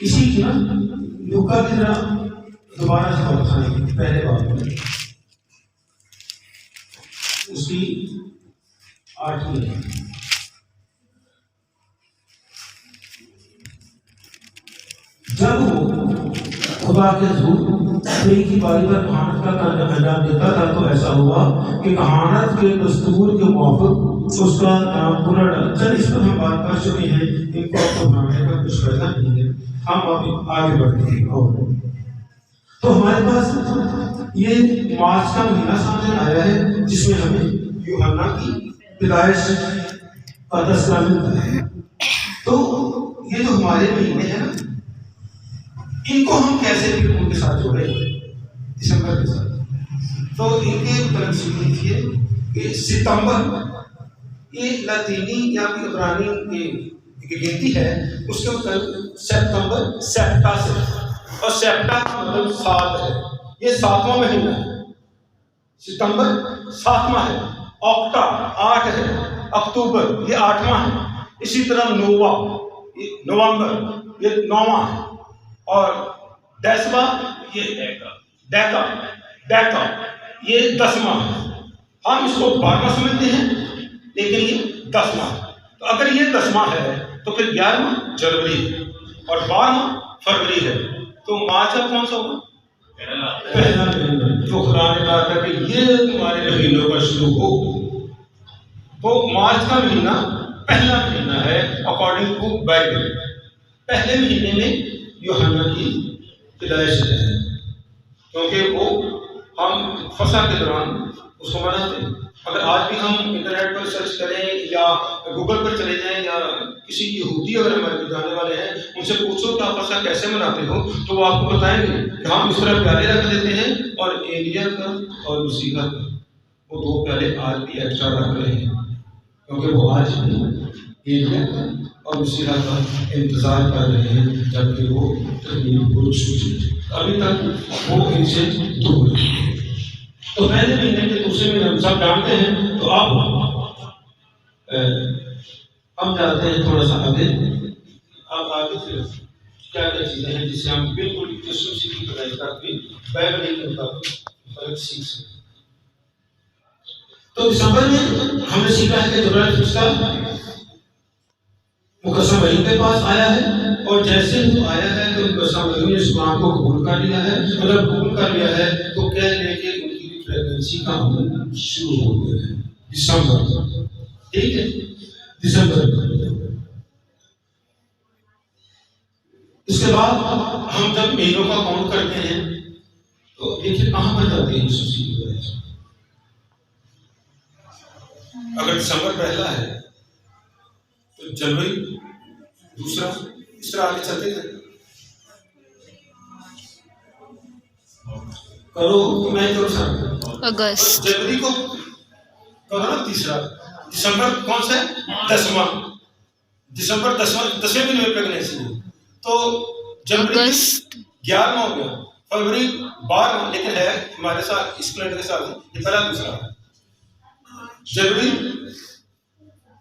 اسی کی نا لوکا کی طرح دوبارہ سے بات کریں پہلے بات میں اس کی 8ویں جب وہ خدا کے حضور کئی کی باری پر کہانت کا انجام دیتا تھا تو ایسا ہوا کہ کہانت کے دستور کے موافق اس کا نام پورا ڈالا۔ چل اس پر ہم بات کر چکے ہیں، ان کو آپ کو بنانے کا کچھ فائدہ نہیں ہے، ہم اب آگے بڑھتے ہیں۔ اور تو ہمارے پاس یہ مارچ کا مہینہ سامنے آیا ہے جس میں ہمیں یوحنا کی پیدائش کا تذکرہ ملتا ہے۔ تو یہ جو ہمارے مہینے ہیں نا، ان کو ہم کیسے بھی ان کے ساتھ جوڑیں دسمبر کے ساتھ؟ تو ان کے تنصیب لکھیے کہ ستمبر یہ لاطینی یا بھی عبرانی کی گنتی ہے، اس کے مطلب سپتمبر سیپٹا سے، اور سیپٹا کا مطلب 7 ہے، یہ 7واں مہینہ ہے۔ ستمبر 7واں ہے، اکٹا 8 ہے، اکتوبر یہ 8واں ہے، اسی طرح نومبر یہ 9واں ہے، اور ڈیسما یہ ڈیکا یہ 10واں ہے۔ ہم اس کو 12واں سمجھتے ہیں لیکن یہ 10واں ہے۔ تو اگر یہ 10واں ہے تو پھر 11واں جنوری اور 12واں فروری ہے، تو مارچ کا کون سا ہوگا؟ پہلا مہینہ۔ تو خدا نے کہا تھا کہ یہ تمہارے مہینوں کا شروع ہو، تو مارچ کا مہینہ پہلا مہینہ ہے اکارڈنگ ٹو بائبل۔ پہلے مہینے میں یوحنا کی پیدائش ہے، کیونکہ وہ ہم فصح کے دوران اس کو مناتے ہیں۔ اگر آج بھی ہم انٹرنیٹ پر سرچ کریں یا گوگل پر چلے جائیں یا کسی یہودی اگر ہمارے جانے والے ہیں ان سے پوچھو کہ آپ فصح کیسے مناتے ہو تو وہ آپ کو بتائیں گے کہ ہم اس طرح پیالے رکھ دیتے ہیں، اور ایلیا کا اور مسیحا کا وہ 2 پیالے آج بھی ایکسٹرا رکھ رہے ہیں، کیونکہ وہ آج بھی ایلیا کا اور مسیحا کا انتظار کر رہے ہیں جبکہ وہ تکمیل ہو چکی ہے، ابھی تک وہ ان سے دور ہے۔ تو پہلے مہینے کے دوسرے مہینے ہم سب جانتے ہیں۔ تو اب ہم جاتے ہیں تھوڑا سا آگے، اب آگے پھر کیا کیا چیزیں ہیں جس سے ہم بالکل یسوع کی پیدائش تک بھی بائبل کے مطابق فرق سیکھ سکتے۔ تو دسمبر میں ہم نے سیکھا ہے کہ جبرائیل فرشتہ مقدسہ مریم کے پاس آیا ہے، اور جیسے وہ آیا ہے تو مقدسہ مریم نے اس بات کو قبول کر لیا ہے۔ اگر قبول کر لیا ہے تو کہہ لیں کہ ان کی پریگننسی کا عمل شروع ہو گیا ہے دسمبر، ٹھیک ہے۔ دسمبر. اس کے بعد ہم جب مہینوں کا کاؤنٹ کرتے ہیں تو دیکھیے کہاں پر جاتے ہیں یسوع مسیح کی پیدائش. اگر دسمبر پہلا ہے تو جنوری دوسرا تیسرا آگے چلتے گئے. کرو تو میں کرو سر اگست. جنوری کو کرو نا تیسرا. دسمبر کون سا ہے؟ 10واں. دسمبر 10ویں دن میں پریگنینسی ہے تو جنوری اگست 11واں ہو گیا. فروری 12واں لیکن ہے ہمارے ساتھ اس کیلنڈر کے ساتھ یہ پہلا دوسرا ہے. جنوری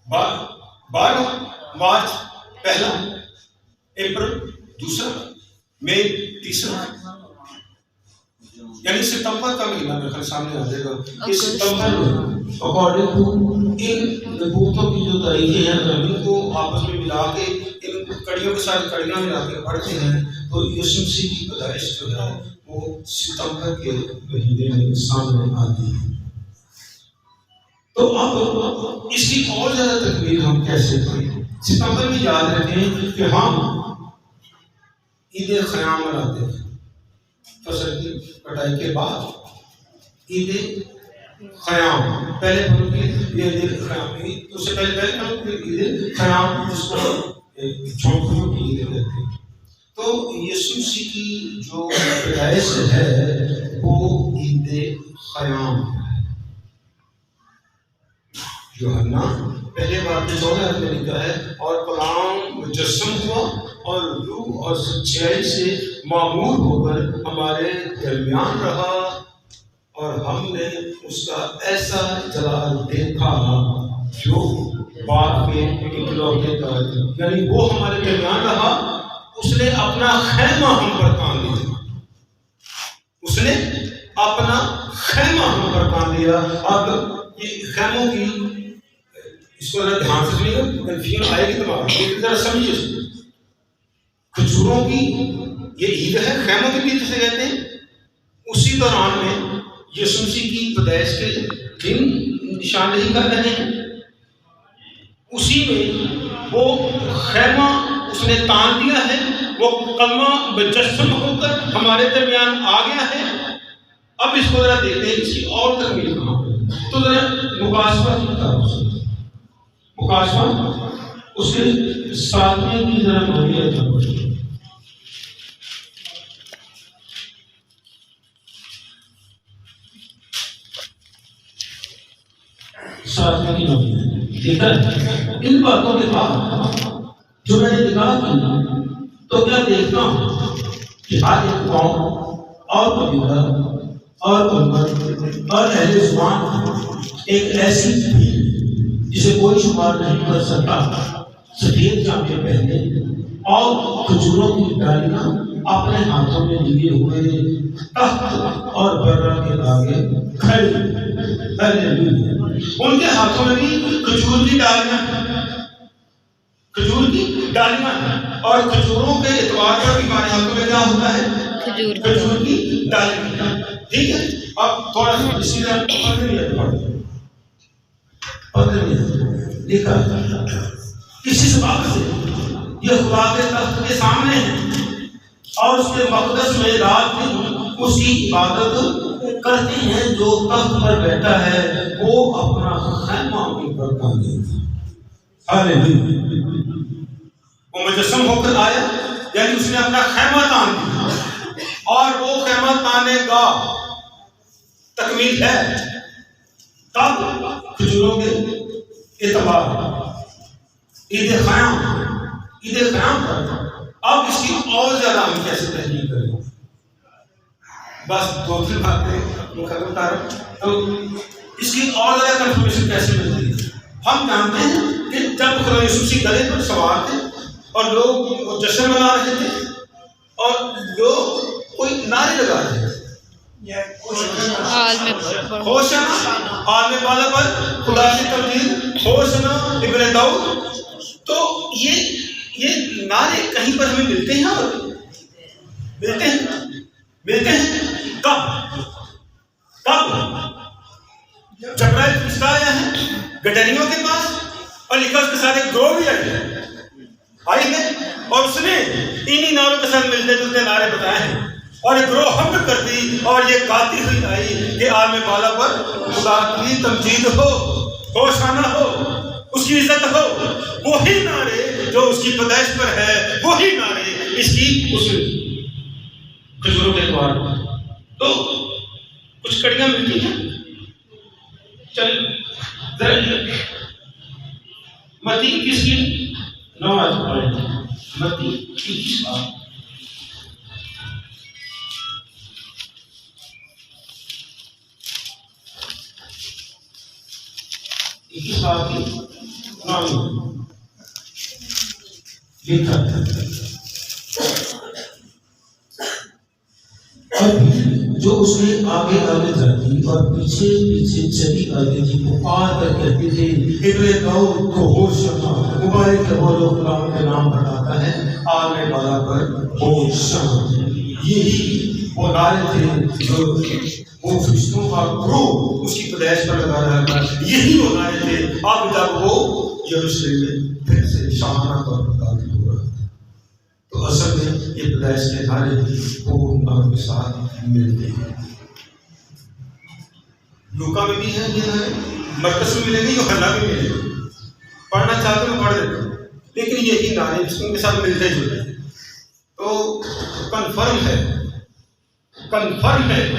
12واں، مارچ پہلا، اپریل دوسرا، مئی تیسرا. یعنی ستمبر کا مہینہ میرے خیال سامنے آ جائے گا. یہ ستمبر میں اکارڈنگ ٹو ان رپورٹوں کی جو تاریخیں ہیں ان کو آپس میں ملا کے ان کڑیوں کے ساتھ کڑیاں ملا کے پڑھتے ہیں تو یسوع مسیح کی پیدائش جو ہے وہ ستمبر کے مہینے میں سامنے آتی ہے. تو اب اس کی اور زیادہ تکمیل ہم کیسے کریں؟ ستمبر میں یاد رکھیں کہ ہم عید خیام مناتے ہیں. فصل کی کٹائی کے بعد عید خیام پہلے عید خیام اس سے پہلے عید خیام جس کو جھونپڑیوں کی عید کہتے ہیں. تو یسوع مسیح کی جو پیدائش ہے وہ عید خیام ہے. یوحنا پہلے بار کے 14 میں لکھا ہے اور کلام مجسم ہوا اور روح اور سچائی سے معمور ہو کر ہمارے درمیان رہا اور ہم نے اس کا ایسا جلال دیکھا جو باپ کے اکلوتے تاج. یعنی وہ ہمارے درمیان رہا. اس نے اپنا خیمہ ہم پر تان دیا. اس نے اپنا خیمہ ہم پر تان دیا. اب یہ خیموں کی اس کو ذرا دھیان سے سنیے گا کنفیوژن آئے گی دماغ میں. ذرا سمجھیے اس کو. کھجوروں کی یہ عید ہے خیموں کی عید جسے کہتے ہیں. اسی دوران میں یسوع مسیح کی پیدائش کے دن نشاندہی کر رہے ہیں. اسی میں وہ خیمہ اس نے تان دیا ہے. وہ کلمہ مجسم ہو کر ہمارے درمیان آ گیا ہے. اب اس کو ذرا دیکھتے ہیں اس کی اور تکمیل کہاں ہے. تو ذرا مقاصبہ کی طرف مقاصبہ اس کے 7ویں کی ذرا نوعیت ہے. 7ویں کی نوعیت ٹھیک ہے. ان باتوں کے بعد جو میں نے نگاہ کی تو کیا دیکھتا ہوں کہ ہر ایک قوم اور قبیلہ اور امت اور اہل زبان ایک ایسی بھیڑ جسے کوئی شمار نہیں کر سکتا سفید جامے پہنے اور کھجوروں کی ڈالیاں اپنے ہاتھوں میں لیے ہوئے تخت اور برہ کے آگے کھڑے. ان کے ہاتھوں میں بھی کھجور کی ڈالیاں ہیں اور کھجوروں کے اعتبار پر بھی ہمارے ہاتھوں میں کیا ہوتا ہے؟ کھجور کی ڈالیاں. ٹھیک ہے. اب تھوڑا سا اسی طرح لکھا کسی سبب سے یہ خدا کے تخت کے سامنے ہے اور اس کے مقدس میں رات دن اس کی عبادت کرتے ہیں. جو تخت پر بیٹھا ہے وہ اپنا خیمہ ان پر تان دیتا. وہ مجسم ہو کر آیا یعنی اس نے اپنا خیمہ تان دیا اور وہ خیمہ تانے کا تکمیل ہے تب کھجوروں کے اعتبار عید خیام پر. اب اس کی اور زیادہ ہم کیسے تحقیق کریں؟ بس 2-3 باتیں میں ختم کر رہا ہوں. تو اس کی اور زیادہ کنفرمیشن کیسے ملتی ہے؟ ہم جانتے ہیں کہ جب خدا یسوع مسیح گدھے پر سوار تھے اور لوگ جشن منا رہے تھے اور لوگ کوئی نعرے لگا رہے تھے ہوشنا عالم بالا پر خدا کی تبدیل ہوشنا ابن داؤد. تو یہ نعرے کہیں پر ہمیں ملتے ہیں اور ملتے ہیں کب جبرائیل فرشتہ آیا ہے گٹریوں کے پاس اور لکھا اس کے ساتھ آئے ہیں اور ایک گروہ ہم نے کر دی اور یہ گاتی ہوئی آئی کہ عالم بالا پر خدا کی تمجید ہو، ہوشانہ ہو، اس کی عزت ہو. وہی نعرے جو اس کی پیدائش پر ہے، وہی نعرے اس کی اس کھجوروں کے اتوار پر. تو کچھ کڑیاں ملتی ہیں. چل متی کس کی 9 متی 21 بات کی لکھا جو اس نے آگے آگے جاتی اور پیچھے پیچھے چلی آتی تھی، پکار کر کہتی تھی ابن داؤد کو ہوش رکھنا، مبارک ہے وہ جو خدا کے نام بتاتا ہے آگے والا پر ہوش رکھنا. یہی وہ نعرے تھے جو وہ فرشتوں کا گروہ اس کی پیدائش پر لگا رہا تھا. یہی وہ نعرے تھے اب جب وہ یروشلم میں پھر سے شاہانہ طور پر داخل ہو رہا تھا. تو اصل میں یہ پیدائش کے نعرے پورن نام کے ساتھ ملتے ہیں. لوکا میں بھی ہے یہ نعرے، مرکز میں ملیں گے، یوحنا میں ملیں گے. پڑھنا چاہتے ہیں پڑھ دیتے ہیں، لیکن یہی نعرے ان کے ساتھ ملتے جلتے ہیں. تو کنفرم ہے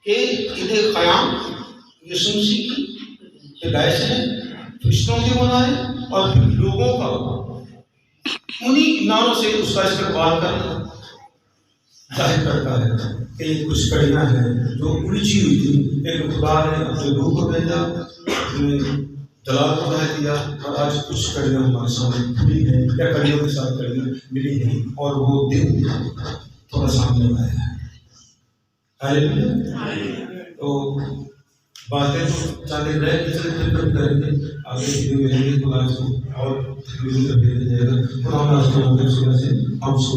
کہ عید قیام یسوع مسیح کی پیدائش ہے، فرشتوں کے بنائے اور پھر لوگوں کا انہی ناموں سے اس کا استقبال کرنا ظاہر کرتا ہے کہ یہ کچھ کڑیاں ہیں جو الجھی ہوئی تھی. ایک خدا نے اپنے روح کو بھیجا، جلال کو بھیج دیا، اور آج کچھ کڑیاں ہمارے سامنے کھلی ہیں یا کڑیوں کے ساتھ کڑیاں ملی ہیں اور وہ دن تھوڑا سامنے آیا ہے. تو باتیں چاہتے رہے کہ چلے کریں گے آگے ویڈیو ملیں گے خدا سے اور ویڈیو کر دیا جائے گا. خدا ہم سے ہم سو